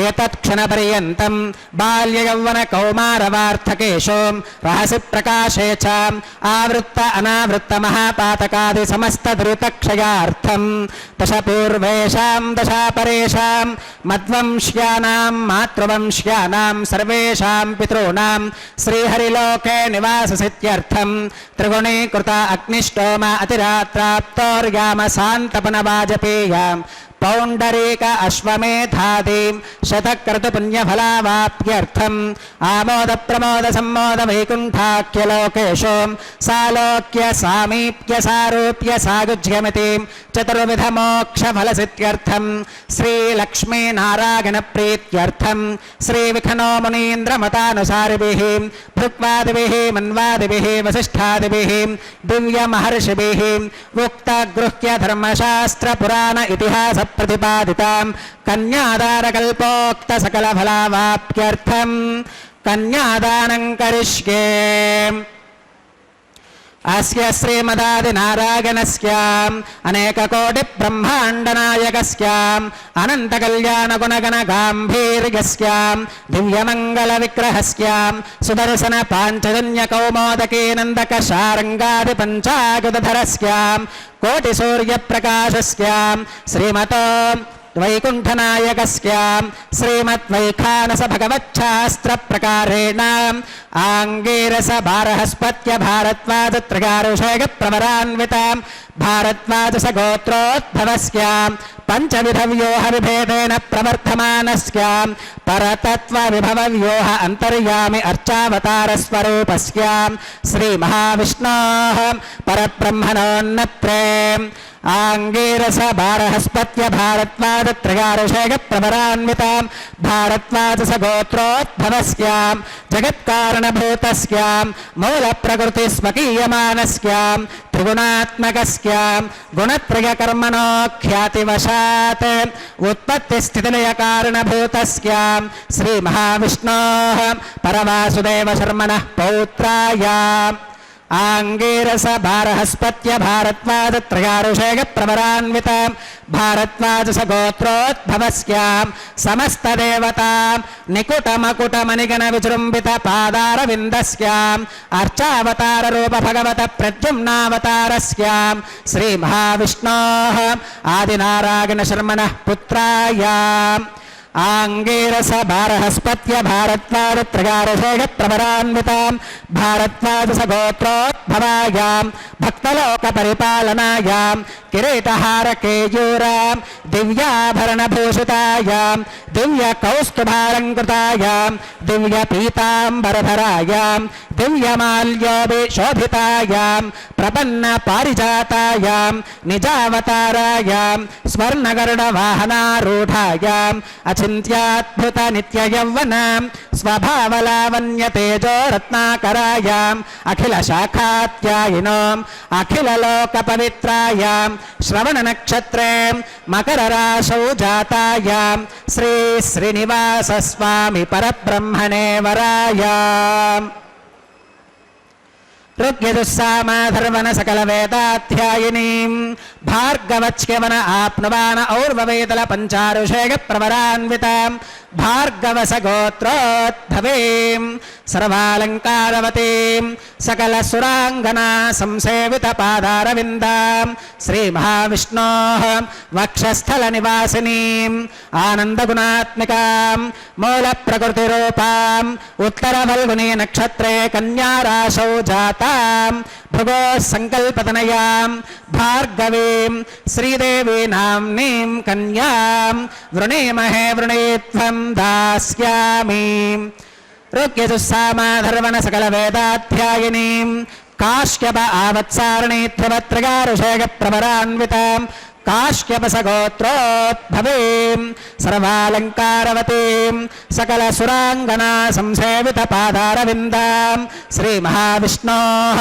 ఏతత్క్షణపర్యంతం బాల్యయౌవన కౌమారవార్థకేషు రహసి ప్రకాశే చ ఆవృత్త అనావృత్త మహాపాతకాది సమస్త ధృతక్షయార్థం దశ పూర్వేషాం దశ పరేషాం మద్వంశ్యానాం మాతృవంశ్యానాం సర్వేషాం పితॄణాం శ్రీహరిలోకే నివాససిత్యర్థం త్రిగుణీకృత అగ్నిష్టోమ అతిరాత్రాప్తోర్యామ శాంతపన వాజపేయాం పౌండరీక అశ్వమేధాదీం శతక్రతుపుణ్యఫలావాప్యర్థం ఆమోద ప్రమోద సమ్మోద వైకుంఠాఖ్యలోకేషు సాలోక్య సామీప్య సారూప్య సాగుజ్యమితి చతుర్విధ మోక్షఫలసిత్యర్థం శ్రీలక్ష్మీనారాయణ ప్రీత్యర్థం శ్రీవిఖనో మునీంద్రమతానుసారిభిః భృక్వాదిభిః మన్వాదిభిః వసిష్ఠాదిభిః దివ్యమహర్షిభిః ఉక్తగృహ్య ధర్మశాస్త్ర పురాణ ఇతిహాస प्रतिपादितां कन्यादानकल्पोक्त सकलफलावाप्यर्थं कन्यादानं करिष्ये అస్య శ్రీమదాదినారాయణస్యాం అనేకకోటిబ్రహ్మాండనాయకస్యాం అనంతకళ్యాణగుణగణగాంభీర్యస్యాం దివ్యమంగళవిగ్రహస్యాం సుదర్శన పాంచజన్యకౌమోదకీనందకశారంగాదిపంచాయుధరస్యాం కోటిసూర్యప్రకాశస్యాం శ్రీమతో వైకుంఠనాయకస్యాం శ్రీమద్వైఖానస భగవచ్ఛాస్త్రప్రకారేణ ఆంగీరస బారహస్పత్య భారద్వాజత్రగారుషేగ ప్రవరాన్వితాం భారద్వాజస గోత్రోద్భవస్యాం పంచవిధవ్యూహ విభేదేన ప్రవర్ధమానస్యాం పరతత్వ విభవ వ్యూహ అంతర్యామి అర్చావతారస్వరూపస్యాం శ్రీ మహావిష్ణోః పరబ్రహ్మణోన్నత్రే ఆంగీరస బారహస్పత్య భారద్వాజత్రగారుషేగ ప్రవరాన్వితాం భారద్వాజస గోత్రోద్భవస్యాం జగత్కారణభూతస్యాం మూల ప్రకృతి స్వకీయమానస్యాం త్రిగుణాత్మకస్యాం గుణత్రయకర్మణో ఖ్యాతివశాత్ ఉత్పత్తి స్థితిలయ కారణభూతస్యాం శ్రీ మహావిష్ణోః పరవాసుదేవ శర్మణః పౌత్రాయాం ఆంగీరస భారహస్పత్య భారద్వాజత్రయారుషేగ ప్రవరాన్వితాం భారద్వాజస గోత్రోద్భవస్యాం సమస్తదేవతాం నికుటమకుటమణిగణ విజృంభిత పాదారవిందస్యాం అర్చావతార రూప భగవత ప్రద్యుమ్నావతారస్యాం శ్రీ మహావిష్ణోః ఆదినారాయణ శర్మణః పుత్రాయాం ఆంగీరస బారహస్పత్య భారద్వాజత్రయారుషేగ ప్రవరాన్వితాం భారద్వాజస గోత్రోద్భవాయాం భక్తలోక పరిపాలనాయాం కిరీటహార కేయూరాం దివ్యాభరణభూషితాయాం దివ్య కౌస్తుభాలంకృతాయాం దివ్య పీతాంబరధరాయాం దివ్యమాల్యోభిశోభితాయాం ప్రపన్న పారిజాతాయాం నిజావతారాయాం స్వర్ణగరుడ వాహనారూఢాయాం అచింత్యాద్భుత నిత్యయౌవనాం స్వభావలావణ్య తేజో రత్నాకరాయాం అఖిల శాఖాత్యాయినోం అఖిల లోక పవిత్రాయాం శ్రవణ నక్షత్రే మకర రాశౌ జాతాయాం శ్రీ శ్రీనివాస స్వామి పరబ్రహ్మణే వరాయాం ఋగ్యజుస్సామాధర్వణ సకల వేదాధ్యాయినీం భార్గవచ్యవన ఆప్నువాన ఔర్వవేదల పంచారుషేగ ప్రవరాన్వితాం భార్గవస గోత్రోద్భవీం సర్వాలంకారవతీం సకల సురాంగనా సంసేవిత పాదారవిందాం శ్రీ మహావిష్ణోః వక్షస్థల నివాసినీం ఆనందగుణాత్మికాం మూల ప్రకృతి రూపాం ఉత్తర ఫల్గుని నక్షత్రే కన్యారాశౌ జాతాం భృగో సంకల్పతనయాం భార్గవీం శ్రీదేవీ నామ్నీం కన్యాం వృణీమహే వృణీత్వం దాస్యామి ఋగ్యజుస్సామాధర్వణ సకల వేదాధ్యాయినీం కాశ్యప ఆవత్సారణీ ధ్రువత్రయారుషేగ ప్రవరాన్వితాం కాశ్యపస గోత్రోద్భవీం సర్వాలంకారవతీం సకల సురాంగనా సంసేవిత పాదారవిందాం శ్రీ మహావిష్ణోః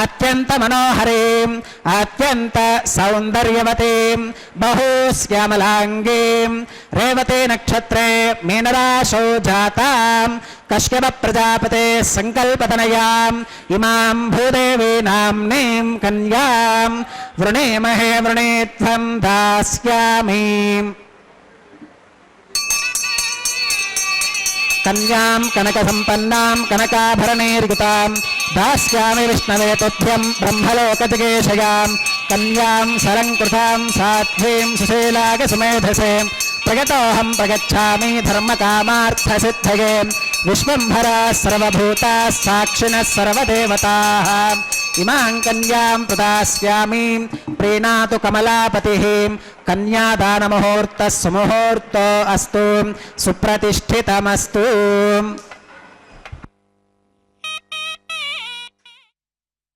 అత్యంత మనోహరీం అత్యంత సౌందర్యవతీం బహూశ్యామలాంగీం రేవతే నక్షత్రే మీనరాశౌ జాతాం కశ్యప ప్రజాపతే సంకల్పతనయాం ఇమాం భూదేవీ నామ్నీం కన్యాం వృణీమహే వృణీత్వం దాస్యామి కన్యాం కనక సంపన్నాం కనకాభరణైర్యుతాం దాస్యామి విష్ణవే తుభ్యం బ్రహ్మలోకజిగేషయాం కన్యాం సరంకృతాం సాధ్వీం సుశీలాగ సుమేధసే ప్రగతోహం ప్రగచ్ఛామి ధర్మకామార్థసిద్ధయే విశ్వంభరా సర్వభూతా సాక్షిణః సర్వదేవతాః ఇమాం కన్యాం ప్రదాస్యామి ప్రీణాతు కమలాపతిః కన్యాదానముహూర్తः సుముహూర్తో అస్తు సుప్రతిష్ఠితమస్తు.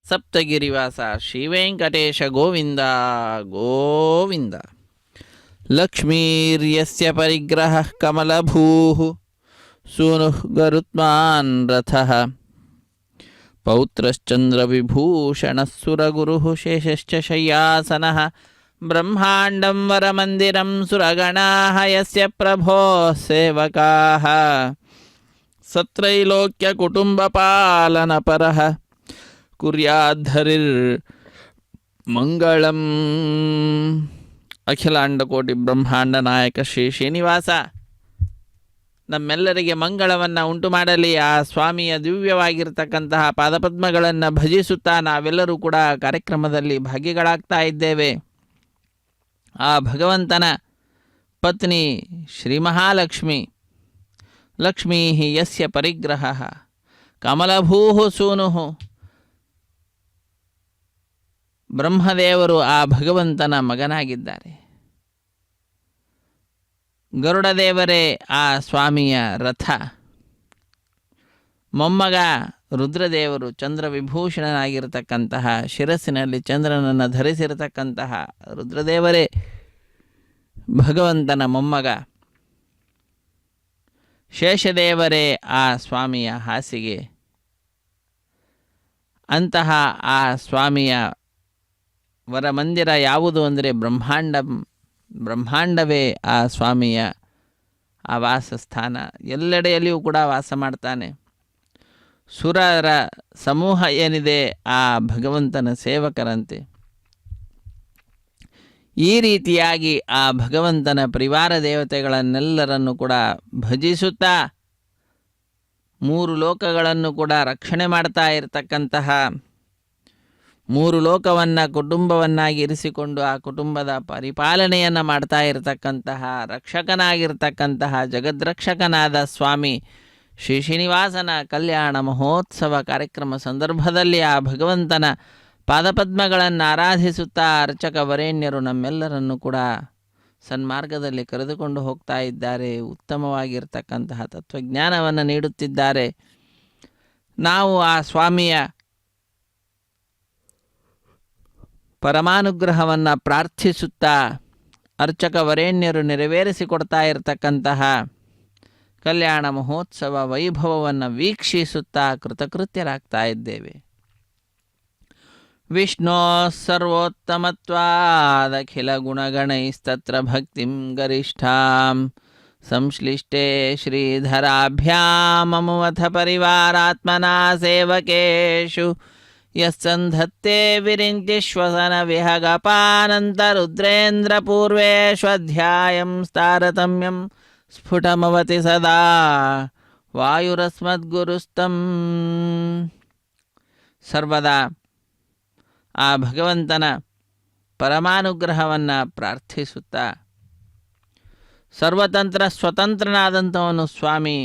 సప్తగిరివాస శ్రీ వెంకటేశ గోవింద గోవింద. లక్ష్మీర్యస్య పరిగ్రహః కమలభూః సూనుః గరుత్మాన్ రథః పౌత్రశ్చంద్రవిభూషణः సురగురుః శేషశ్చ శయ్యాసనः బ్రహ్మాండం వరమందిరం సురగణాః యస్య ప్రభోః సేవకాః సత్రైలోక్యకుటుంబపాలనపరః ಕುರ್ಯಾದ್ಧರಿರ್ ಮಂಗಳಂ. ಅಖಿಲಾಂಡಕೋಟಿ ಬ್ರಹ್ಮಾಂಡ ನಾಯಕ ಶ್ರೀ ಶ್ರೀನಿವಾಸ ನಮ್ಮೆಲ್ಲರಿಗೆ ಮಂಗಳವನ್ನು ಉಂಟು ಮಾಡಲಿ. ಆ ಸ್ವಾಮಿಯ ದಿವ್ಯವಾಗಿರ್ತಕ್ಕಂತಹ ಪಾದಪದ್ಮಗಳನ್ನು ಭಜಿಸುತ್ತಾ ನಾವೆಲ್ಲರೂ ಕೂಡ ಕಾರ್ಯಕ್ರಮದಲ್ಲಿ ಭಾಗಿಗಳಾಗ್ತಾ ಇದ್ದೇವೆ. ಆ ಭಗವಂತನ ಪತ್ನಿ ಶ್ರೀ ಮಹಾಲಕ್ಷ್ಮಿ, ಲಕ್ಷ್ಮೀ ಯಸ್ಯ ಪರಿಗ್ರಹ ಕಮಲಭೂ ಸೂನು. ಬ್ರಹ್ಮದೇವರು ಆ ಭಗವಂತನ ಮಗನಾಗಿದ್ದಾರೆ. ಗರುಡದೇವರೇ ಆ ಸ್ವಾಮಿಯ ರಥ. ಮೊಮ್ಮಗ ರುದ್ರದೇವರು ಚಂದ್ರವಿಭೂಷಣನಾಗಿರತಕ್ಕಂತಹ, ಶಿರಸ್ಸಿನಲ್ಲಿ ಚಂದ್ರನನ್ನು ಧರಿಸಿರತಕ್ಕಂತಹ ರುದ್ರದೇವರೇ ಭಗವಂತನ ಮೊಮ್ಮಗ. ಶೇಷದೇವರೇ ಆ ಸ್ವಾಮಿಯ ಹಾಸಿಗೆ. ಅಂತಹ ಆ ಸ್ವಾಮಿಯ ವರಮಂದಿರ ಯಾವುದು ಅಂದರೆ ಬ್ರಹ್ಮಾಂಡವೇ ಆ ಸ್ವಾಮಿಯ ಆ ವಾಸಸ್ಥಾನ. ಎಲ್ಲೆಡೆಯಲ್ಲಿಯೂ ಕೂಡ ವಾಸ ಮಾಡ್ತಾನೆ. ಸುರರ ಸಮೂಹ ಏನಿದೆ ಆ ಭಗವಂತನ ಸೇವಕರಂತೆ. ಈ ರೀತಿಯಾಗಿ ಆ ಭಗವಂತನ ಪರಿವಾರ ದೇವತೆಗಳನ್ನೆಲ್ಲರನ್ನು ಕೂಡ ಭಜಿಸುತ್ತಾ ಮೂರು ಲೋಕಗಳನ್ನು ಕೂಡ ರಕ್ಷಣೆ ಮಾಡ್ತಾ ಇರತಕ್ಕಂತಹ, ಮೂರು ಲೋಕವನ್ನು ಕುಟುಂಬವನ್ನಾಗಿ ಇರಿಸಿಕೊಂಡು ಆ ಕುಟುಂಬದ ಪರಿಪಾಲನೆಯನ್ನು ಮಾಡ್ತಾ ಇರತಕ್ಕಂತಹ ರಕ್ಷಕನಾಗಿರ್ತಕ್ಕಂತಹ ಜಗದ್ರಕ್ಷಕನಾದ ಸ್ವಾಮಿ ಶ್ರೀ ಶ್ರೀನಿವಾಸನ ಕಲ್ಯಾಣ ಮಹೋತ್ಸವ ಕಾರ್ಯಕ್ರಮ ಸಂದರ್ಭದಲ್ಲಿ ಆ ಭಗವಂತನ ಪಾದಪದ್ಮಗಳನ್ನು ಆರಾಧಿಸುತ್ತಾ ಅರ್ಚಕ ವರೇಣ್ಯರು ನಮ್ಮೆಲ್ಲರನ್ನು ಕೂಡ ಸನ್ಮಾರ್ಗದಲ್ಲಿ ಕರೆದುಕೊಂಡು ಹೋಗ್ತಾ ಇದ್ದಾರೆ. ಉತ್ತಮವಾಗಿರ್ತಕ್ಕಂತಹ ತತ್ವಜ್ಞಾನವನ್ನು ನೀಡುತ್ತಿದ್ದಾರೆ. ನಾವು ಆ ಸ್ವಾಮಿಯ ಪರಮಾನುಗ್ರಹವನ್ನು ಪ್ರಾರ್ಥಿಸುತ್ತಾ ಅರ್ಚಕ ವರೇಣ್ಯರು ನೆರವೇರಿಸಿಕೊಡ್ತಾ ಇರತಕ್ಕಂತಹ ಕಲ್ಯಾಣ ಮಹೋತ್ಸವ ವೈಭವವನ್ನು ವೀಕ್ಷಿಸುತ್ತಾ ಕೃತಕೃತ್ಯರಾಗ್ತಾ ಇದ್ದೇವೆ. ವಿಷ್ಣೋ ಸರ್ವೋತ್ತಮತ್ವಾದಖಿಲ ಗುಣಗಣೈಸ್ತತ್ರ ಭಕ್ತಿಂ ಗರಿಷ್ಠಾಂ ಸಂಶ್ಲಿಷ್ಟೇ ಶ್ರೀಧರಾಭ್ಯಾಮಮುವಥ ಪರಿವಾರಾತ್ಮನಾ ಸೇವಕೇಶು ಯಸ್ಸಂಧತ್ತೆ ವಿರಿಂಚಿಶ್ವಸನ ವಿಹಗಪಾನಂತರುದ್ರೇಂದ್ರ ಪೂರ್ವೇಶ್ವಧ್ಯಾಯಂ ತಾರತಮ್ಯಂ ಸ್ಫುಟಮವತಿ ಸದಾ ವಾಯುರಸ್ಮದ್ಗುರುಸ್ತಂ. ಸರ್ವದಾ ಆ ಭಗವಂತನ ಪರಮಾನುಗ್ರಹವನ್ನು ಪ್ರಾರ್ಥಿಸುತ್ತಾ ಸರ್ವತಂತ್ರ ಸ್ವತಂತ್ರನಾದಂಥವನು ಸ್ವಾಮಿ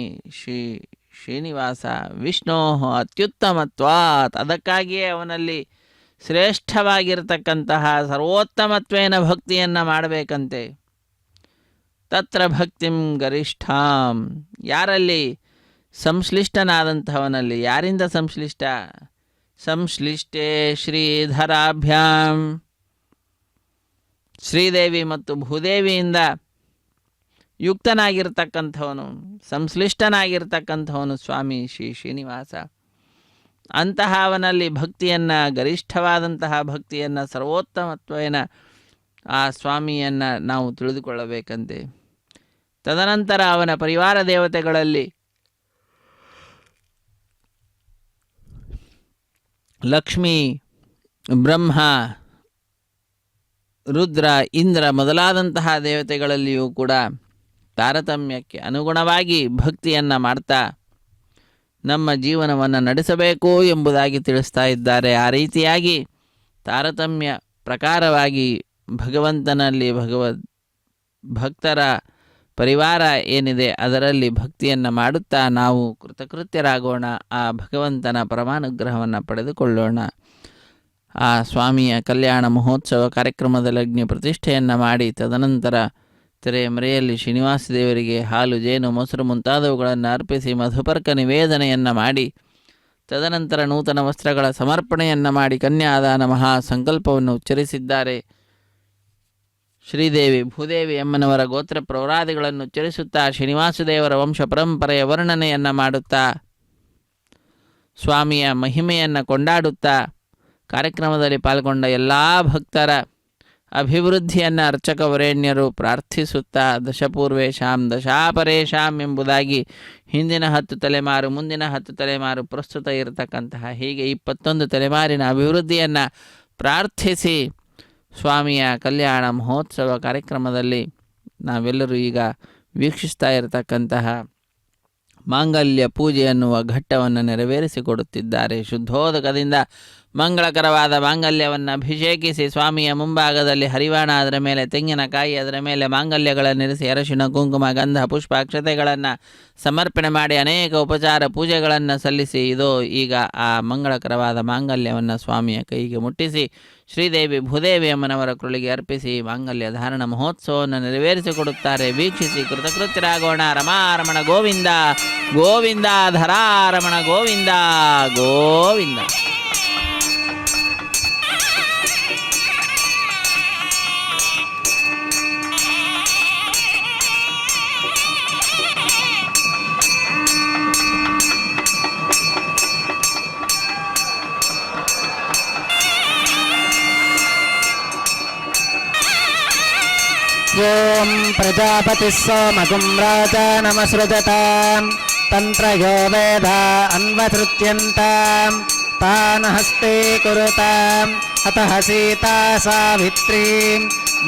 ಶ್ರೀನಿವಾಸ. ವಿಷ್ಣೋ ಅತ್ಯುತ್ತಮತ್ವಾತ್, ಅದಕ್ಕಾಗಿಯೇ ಅವನಲ್ಲಿ ಶ್ರೇಷ್ಠವಾಗಿರತಕ್ಕಂತಹ ಸರ್ವೋತ್ತಮತ್ವೇನ ಭಕ್ತಿಯನ್ನು ಮಾಡಬೇಕಂತೆ. ತತ್ರ ಭಕ್ತಿಂ ಗರಿಷ್ಠಾಂ, ಯಾರಲ್ಲಿ ಸಂಶ್ಲಿಷ್ಟನಾದಂಥವನಲ್ಲಿ. ಯಾರಿಂದ ಸಂಶ್ಲಿಷ್ಟ? ಸಂಶ್ಲಿಷ್ಟೇ ಶ್ರೀಧರಾಭ್ಯಾಂ, ಶ್ರೀದೇವಿ ಮತ್ತು ಭೂದೇವಿಯಿಂದ ಯುಕ್ತನಾಗಿರ್ತಕ್ಕಂಥವನು, ಸಂಶ್ಲಿಷ್ಟನಾಗಿರ್ತಕ್ಕಂಥವನು ಸ್ವಾಮಿ ಶ್ರೀನಿವಾಸ. ಅಂತಹ ಅವನಲ್ಲಿ ಭಕ್ತಿಯನ್ನು, ಗರಿಷ್ಠವಾದಂತಹ ಭಕ್ತಿಯನ್ನು, ಸರ್ವೋತ್ತಮತ್ವೇನ ಆ ಸ್ವಾಮಿಯನ್ನು ನಾವು ತಿಳಿದುಕೊಳ್ಳಬೇಕಂತೆ. ತದನಂತರ ಅವನ ಪರಿವಾರ ದೇವತೆಗಳಲ್ಲಿ ಲಕ್ಷ್ಮೀ, ಬ್ರಹ್ಮ, ರುದ್ರ, ಇಂದ್ರ ಮೊದಲಾದಂತಹ ದೇವತೆಗಳಲ್ಲಿಯೂ ಕೂಡ ತಾರತಮ್ಯಕ್ಕೆ ಅನುಗುಣವಾಗಿ ಭಕ್ತಿಯನ್ನು ಮಾಡ್ತಾ ನಮ್ಮ ಜೀವನವನ್ನು ನಡೆಸಬೇಕು ಎಂಬುದಾಗಿ ತಿಳಿಸ್ತಾ ಇದ್ದಾರೆ. ಆ ರೀತಿಯಾಗಿ ತಾರತಮ್ಯ ಪ್ರಕಾರವಾಗಿ ಭಗವಂತನಲ್ಲಿ ಭಕ್ತರ ಪರಿವಾರ ಏನಿದೆ ಅದರಲ್ಲಿ ಭಕ್ತಿಯನ್ನು ಮಾಡುತ್ತಾ ನಾವು ಕೃತಕೃತ್ಯರಾಗೋಣ. ಆ ಭಗವಂತನ ಪರಮಾನುಗ್ರಹವನ್ನು ಪಡೆದುಕೊಳ್ಳೋಣ. ಆ ಸ್ವಾಮಿಯ ಕಲ್ಯಾಣ ಮಹೋತ್ಸವ ಕಾರ್ಯಕ್ರಮದಲ್ಲಿ ಅಗ್ನಿ ಪ್ರತಿಷ್ಠೆಯನ್ನು ಮಾಡಿ ತದನಂತರ ತೆರೆಯ ಮರೆಯಲ್ಲಿ ಶ್ರೀನಿವಾಸ ದೇವರಿಗೆ ಹಾಲು, ಜೇನು, ಮೊಸರು ಮುಂತಾದವುಗಳನ್ನು ಅರ್ಪಿಸಿ ಮಧುಪರ್ಕ ನಿವೇದನೆಯನ್ನು ಮಾಡಿ ತದನಂತರ ನೂತನ ವಸ್ತ್ರಗಳ ಸಮರ್ಪಣೆಯನ್ನು ಮಾಡಿ ಕನ್ಯಾದಾನ ಮಹಾ ಸಂಕಲ್ಪವನ್ನು ಉಚ್ಚರಿಸಿದ್ದಾರೆ. ಶ್ರೀದೇವಿ, ಭೂದೇವಿ ಅಮ್ಮನವರ ಗೋತ್ರ ಪ್ರೌರಾದಿಗಳನ್ನು ಉಚ್ಚರಿಸುತ್ತಾ ಶ್ರೀನಿವಾಸದೇವರ ವಂಶ ಪರಂಪರೆಯ ವರ್ಣನೆಯನ್ನು ಮಾಡುತ್ತಾ ಸ್ವಾಮಿಯ ಮಹಿಮೆಯನ್ನು ಕೊಂಡಾಡುತ್ತಾ ಕಾರ್ಯಕ್ರಮದಲ್ಲಿ ಪಾಲ್ಗೊಂಡ ಎಲ್ಲ ಭಕ್ತರ ಅಭಿವೃದ್ಧಿಯನ್ನು ಅರ್ಚಕವರೇಣ್ಯರು ಪ್ರಾರ್ಥಿಸುತ್ತಾ ದಶಪೂರ್ವೇಶಾಂ ದಶಾಪರೇಶಾಂ ಎಂಬುದಾಗಿ ಹಿಂದಿನ 10 ತಲೆಮಾರು, ಮುಂದಿನ 10 ತಲೆಮಾರು, ಪ್ರಸ್ತುತ ಇರತಕ್ಕಂತಹ ಹೀಗೆ 21 ತಲೆಮಾರಿನ ಅಭಿವೃದ್ಧಿಯನ್ನು ಪ್ರಾರ್ಥಿಸಿ ಸ್ವಾಮಿಯ ಕಲ್ಯಾಣ ಮಹೋತ್ಸವ ಕಾರ್ಯಕ್ರಮದಲ್ಲಿ ನಾವೆಲ್ಲರೂ ಈಗ ವೀಕ್ಷಿಸ್ತಾ ಇರತಕ್ಕಂತಹ ಮಾಂಗಲ್ಯ ಪೂಜೆ ಎನ್ನುವ ಘಟ್ಟವನ್ನು ನೆರವೇರಿಸಿಕೊಡುತ್ತಿದ್ದಾರೆ. ಶುದ್ಧೋದಕದಿಂದ ಮಂಗಳಕರವಾದ ಮಾಂಗಲ್ಯವನ್ನು ಅಭಿಷೇಕಿಸಿ ಸ್ವಾಮಿಯ ಮುಂಭಾಗದಲ್ಲಿ ಹರಿವಾಣ, ಅದರ ಮೇಲೆ ತೆಂಗಿನಕಾಯಿ, ಅದರ ಮೇಲೆ ಮಾಂಗಲ್ಯಗಳನ್ನಿರಿಸಿ ಅರಶಿಣ, ಕುಂಕುಮ, ಗಂಧ, ಪುಷ್ಪ, ಅಕ್ಷತೆಗಳನ್ನು ಸಮರ್ಪಣೆ ಮಾಡಿ ಅನೇಕ ಉಪಚಾರ ಪೂಜೆಗಳನ್ನು ಸಲ್ಲಿಸಿ ಇದೋ ಈಗ ಆ ಮಂಗಳಕರವಾದ ಮಾಂಗಲ್ಯವನ್ನು ಸ್ವಾಮಿಯ ಕೈಗೆ ಮುಟ್ಟಿಸಿ ಶ್ರೀದೇವಿ ಭೂದೇವಿ ಅಮ್ಮನವರ ಕೃಳಿಗೆ ಅರ್ಪಿಸಿ ಮಾಂಗಲ್ಯ ಧಾರಣ ಮಹೋತ್ಸವವನ್ನು ನೆರವೇರಿಸಿಕೊಡುತ್ತಾರೆ. ವೀಕ್ಷಿಸಿ ಕೃತಕೃತ್ಯರಾಗೋಣ. ರಮಾರಮಣ ಗೋವಿಂದ ಗೋವಿಂದ, ಧರಾರಮಣ ಗೋವಿಂದ ಗೋವಿಂದ. ಓಂ ಪ್ರಜಾಪತಿ ಸೋಮಗುಂ ರಾಜಾನಮಸೃಜತಾಂ ತಂತ್ರಯೋ ವೇದ ಅನ್ವಸೃತ್ಯಂತಾಂ ತಾನ್ ಹಸ್ತೆ ಕುರುತಾಂ ಅತಃ ಸೀತಾ ಸಾವಿತ್ರೀಂ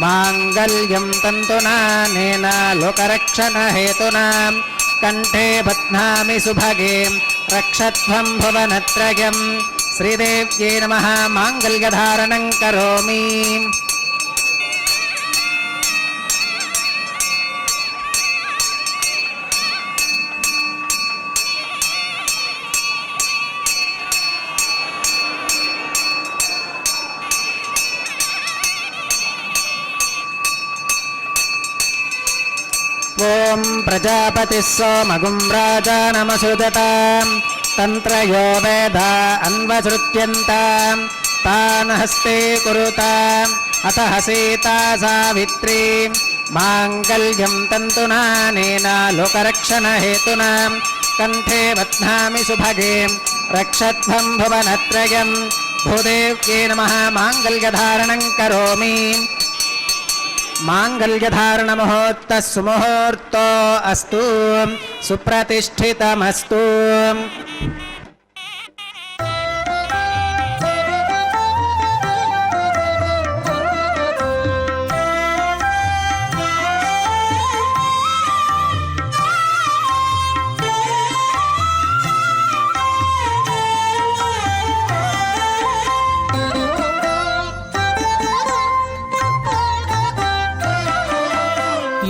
ಮಾಂಗಲ್ಯಂ ತಂತುನಾನೇನ ಲೋಕರಕ್ಷಣ ಹೇತುನಾಂ ಕಂಠೆ ಬಧ್ನಾಮಿ ಸುಭಗೆ ರಕ್ಷತ್ವಂ ಭುವನತ್ರಯಂ ಶ್ರೀದೇವ್ಯೈ ನಮಃ. ಮಾಂಗಲ್ಯಧಾರಣಂ ಕರೋಮಿ. ಓಂ ಪ್ರಜಾಪತಿ ಸೋಮಗುಂ ರಾಜಾನಮಸೃಜತಾಂ ತಂತ್ರಯೋ ವೇದ ಅನ್ವಸೃತ್ಯಂತಾಂ ತಾನ್ ಹಸ್ತೆ ಕುರುತಾಂ ಅತಃ ಸೀತಾ ಸಾವಿತ್ರೀಂ ಮಾಂಗಲ್ಯಂ ತಂತುನಾನೇನ ಲೋಕರಕ್ಷಣ ಹೇತುನಾಂ ಕಂಠೆ ಬಧ್ನಾಮಿ ಸುಭಗೆ ರಕ್ಷತ್ವಂ ಭುವನತ್ರಯಂ ಭೂದೇವ್ಯೈ ನಮಃ. ಮಾಂಗಲ್ಯಧಾರಣಂ ಕರೋಮಿ. ಮಾಂಗಲ್ಯಧಾರಣ ಮಹೋತ್ತ ಸುಮುಹೂರ್ತೋ ಅಸ್ತು ಸುಪ್ರತಿಷ್ಠಿತಮಸ್ತು.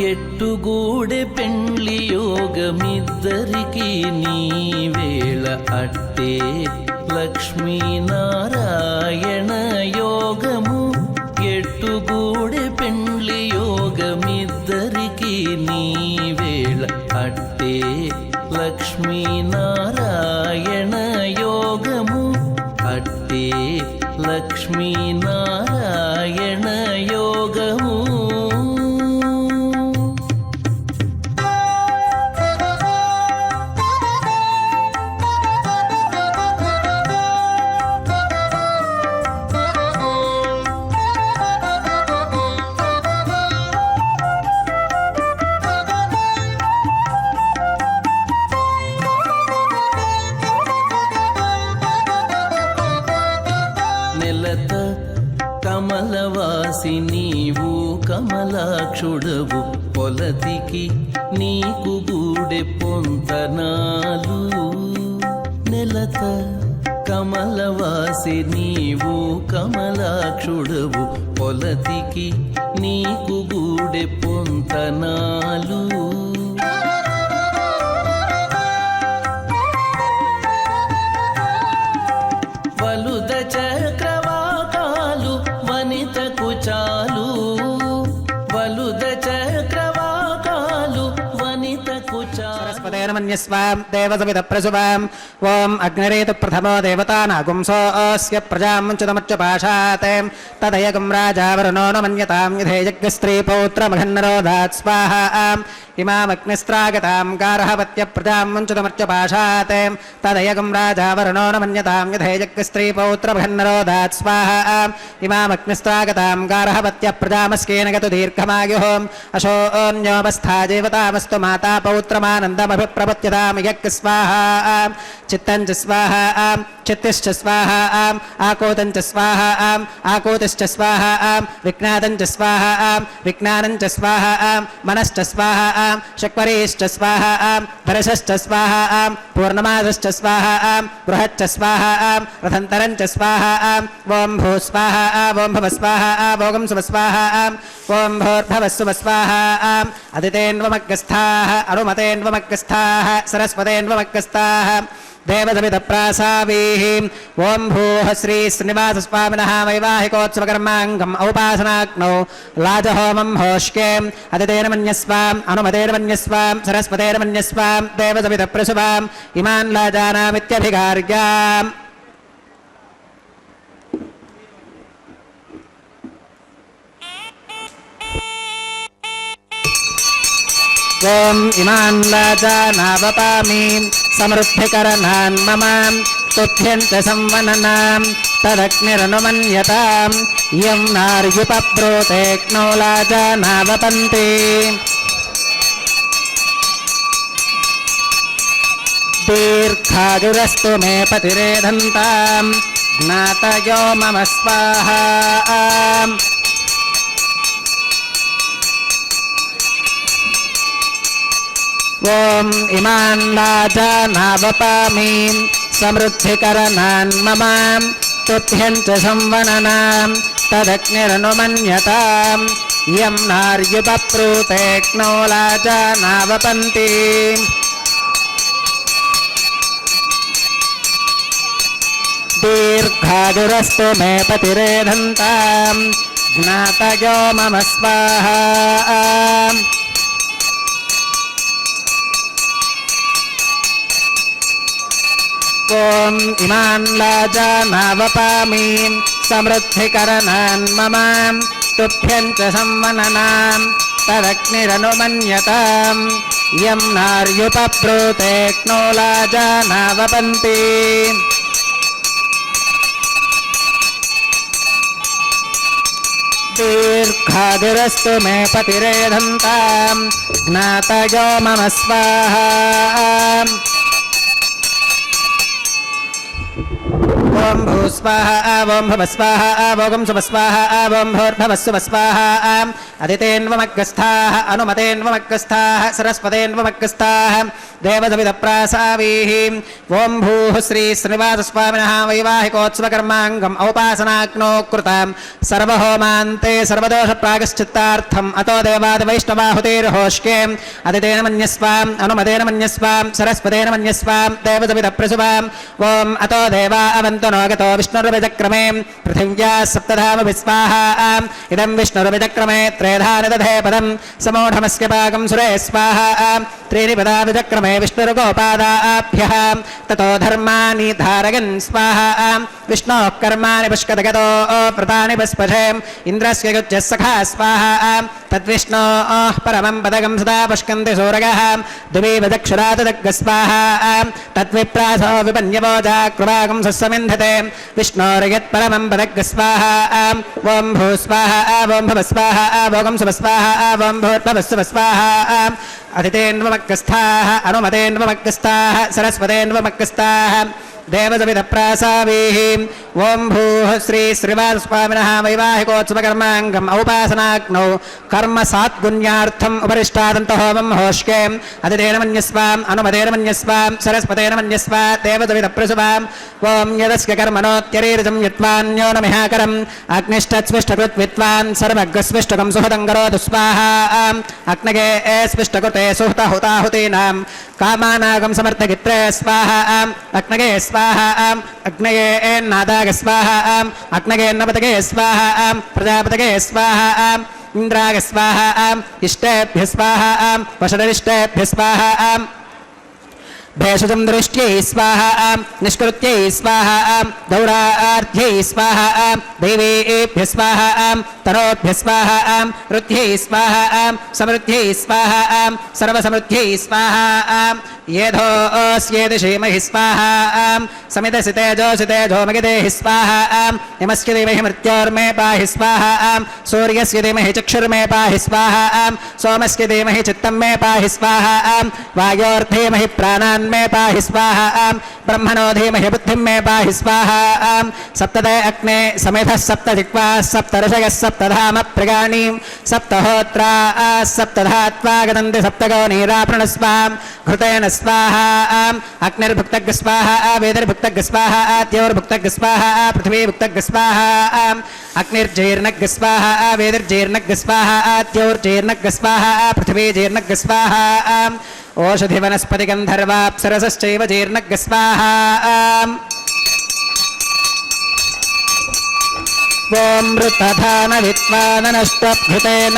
ఎట్టుగూడె పెండ్లి యోగమిద్దరికి నీవేళ అట్టే లక్ష్మీనారాయణ యోగము. ఎట్టుగూడె పెండ్లి యోగమిద్దరికి నీవేళ అట్టే లక్ష్మీనారాయణ యోగము. అట్టే లక్ష్మీనారాయణ యోగము. కమలవాసి నీవు కమలాక్షుడవు పొలతికి నీకు గూడె పొంతనాలు. నెలత కమలవాసి నీవు కమలాక్షుడవు పొలతికి నీకు గూడె పొంతనాలు. వలుద చక్రవాకాలు వనితకు చాలు. వలుద చక్రవాకాలు వనితకు చాలు. స్పదేన मन्यस्वां देवसविदप्रसुवां ॐ अग्निरेतु प्रथमो देवतानागुंसोऽस्य प्रजां मुञ्चतमच्चपाशात् तदयगं राजा वरुणो न मन्यतां यथे यज्ञस्त्रीपौत्रमघन्नरोधात् स्वाहा इमामग्निस्त्रागतां गार्हपत्यप्रजां मुञ्चतमच्चपाशात् तदयगं राजा वरुणो न मन्यतां यथे यज्ञस्त्रीपौत्रमघन्नरोधात् स्वाहा इमामग्निस्त्रागतां गार्हपत्यप्रजामस्केन गतु दीर्घमायुः अशोऽन्योऽवस्था जीवतामस्तु माता पौत्रमानन्दमभिप्रपत्यतां यज्ञ स्वाहा चित्तञ्च स्वाहा चित्तिश्च स्वाहा आकोतञ्च स्वाहा आकोतिश्च स्वाहा विज्ञातञ्च स्वाहा विज्ञानञ्च स्वाहा मनश्च स्वाहा शक्वरीश्च स्वाहा भरशश्च स्वाहा पूर्णमासश्च स्वाहा बृहच्च स्वाहा रथन्तरञ्च स्वाहा ॐ भू स्वाहा ॐ भव स्वाहा भोगं सुव स्वाहा ॐ भूर्भवस्सुव स्वाहा अदितेन्वमग्गस्थाः अनुमतेन्वमग्गस्थाः सरस्वतेन्वमग्गस्थाः देवसविदप्रासावीः ॐ भूः श्री श्रीनिवासस्वामिनः वैवाहिकोत्सवकर्माङ्गम् औपासनाग्नौ लाजहोमं होष्के अदितेन मन्यस्वाम् अनुमतेन मन्यस्वाम् सरस्वतेन मन्यस्वाम् देवसविदप्रसुवाम् इमान् लाजानामित्यभिकार्याम् ॐ इमान् लाजानावपामि समृद्धिकरणान् मम तुभ्यञ्च संवननां तदग्निरनुमन्यताम् यं नार्युपब्रूतेऽग्नौ लाजानावपन्ति दीर्घायुरस्तु मे पतिरेधन्ताम् ज्ञातयो मम स्वाहा ॐ इमान् लाजानावपामि समृद्धिकरणान् मम तुभ्यञ्च संवननां तदग्निरनुमन्यताम् यं नार्युपप्रूतेऽग्नौ लाजानावपन्ति दीर्घायुरस्तु मे पतिरेधन्ताम् ज्ञातयो मम स्वाहा ॐ इमान् लाजानावपामि समृद्धिकरणान् मम तुभ्यञ्च संवननां तदग्निरनुमन्यताम् यं नार्युपप्रूतेऽग्नौ लाजानावपन्ति दीर्घायुरस्तु मे पतिरेधन्ताम् ज्ञातयो मम स्वाहा ॐ भूस्वाहा ॐ भवस्वाहा भोगं सुवस्वाहा ॐ भूर्भवस्सुवस्वाहा अदितेन्वमग्गस्थाः अनुमतेन्वमग्गस्थाः सरस्वतेन्वमग्गस्थाः देवसविदप्रासावीः ॐ भूः श्री श्रीनिवासस्वामिनः वैवाहिकोत्सवकर्माङ्गम् औपासनाग्नौ कृतां सर्वहोमान्ते सर्वदोषप्रागश्चित्तार्थम् अतो देवादिवैष्णवाहुतेर्होष्के अदितेन मन्यस्वाम् अनुमतेन मन्यस्वाम् सरस्वतेन मन्यस्वाम् देवसविदप्रसुवाम् ॐ अतो देवा अवन्तु नोगतो विष्णुर्विचक्रमे पृथिव्याः सप्तधामभिस्वाहा इदं विष्णुर्विचक्रमे त्रेधानि दधे पदं समूढमस्य पाकं सुरे स्वाहा त्रीणि पदा विचक्रमे विष्णुर्गोपादाभ्यः ततो धर्माणि धारयन् स्वाहा विष्णोः कर्माणि पुष्कतगतो प्रतानि पुष्पशे इन्द्रस्य युज्यः सखा स्वाहा तद्विष्णोः परमं पदकं सदा पुष्कन्ति सूरगः द्विविदक्षुरातदग्ग स्वाहा तद्विप्रासो विपन्यवोजा कृपाकं सस्समिन्धते विष्णोर्यत्परमं पदग्ग स्वाहा ॐ भू स्वाहा ॐ भव स्वाहा भोगं सुवस्वाहा ॐ भूर्भवस्सुवस्वाहा अदितेन्वमग्गस्थाः अनुमतेन्वमग्गस्थाः सरस्वतेन्वमग्गस्थाः देवसविदप्रासावीः ॐ भूः श्री श्रीनिवासस्वामिनः वैवाहिकोत्सवकर्माङ्गम् औपासनाग्नौ कर्म सात्गुण्यार्थम् उपरिष्टादन्तहोमं होष्के अदितेन मन्यस्वाम् अनुमतेन मन्यस्वाम् सरस्वतेन मन्यस्वा देवसविदप्रसुवाम् ॐ यदस्य कर्मणोत्यरीरजं यत्वान्यो न मिहाकरम् अग्निष्ठस्विष्टकृत्वित्वान् सर्वग्रस्विष्टकं सुहृदं करोतु स्वाहा अग्नगे स्विष्टकृते सुहृतहुताहुतीनां कामानागं समर्थगित्रे स्वाहा अग्नगे स्वाहा अग्नये नादाग स्वाहा अग्नगे नपतगे स्वाहा प्रजापतगे स्वाहा इंद्राग स्वाहा इष्टेभ्य स्वाहा वषडरिष्टेभ्य स्वाहा भेषजं दृष्ट्यै स्वाहा निष्कृत्यै स्वाहा दौरार्ध्यै स्वाहा देवेभ्यः स्वाहा तनोभ्यः स्वाहा रुद्ध्यै स्वाहा समृद्ध्यै स्वाहा सर्वसमृद्ध्यै स्वाहा येधोऽस्येति श्रीमहि स्वाहा समितसि तेजो मगिदेहि स्वाहा यमस्य धीमहि मृत्योर्मे पाहि स्वाहा सूर्यस्य धीमहि चक्षुर्मे पाहि स्वाहा सोमस्य धीमहि चित्तं मे पाहि स्वाहा वायोर्धीमहि प्राणान् मे पाहि स्वाहा ब्रह्मणो धीमहि बुद्धिं मे पाहि स्वाहा सप्तदे अग्ने समेधः सप्तजिह्वा सप्तऋषयः सप्तधाम प्रगाणीं सप्तहोत्रा सप्तधात्वा गदन्ति सप्तगो नीराप्रणस्वां घृतेन स्वाहा अग्निर्भुक्तग् स्वाहा वेदिर्भुक्तग् स्वाहा द्यौर्भुक्तग् स्वाहा पृथिवीभुक्तग् स्वाहा अग्निर्जीर्णग् स्वाहा वेदिर्जीर्णग् स्वाहा द्यौर्जीर्णग् स्वाहा पृथिवीजीर्णग् स्वाहा ओषधिवनस्पतिगन्धर्वाप्सरसश्चैव जीर्णग् स्वाहा ॐ मृतधानवित्वाननष्टभृतेन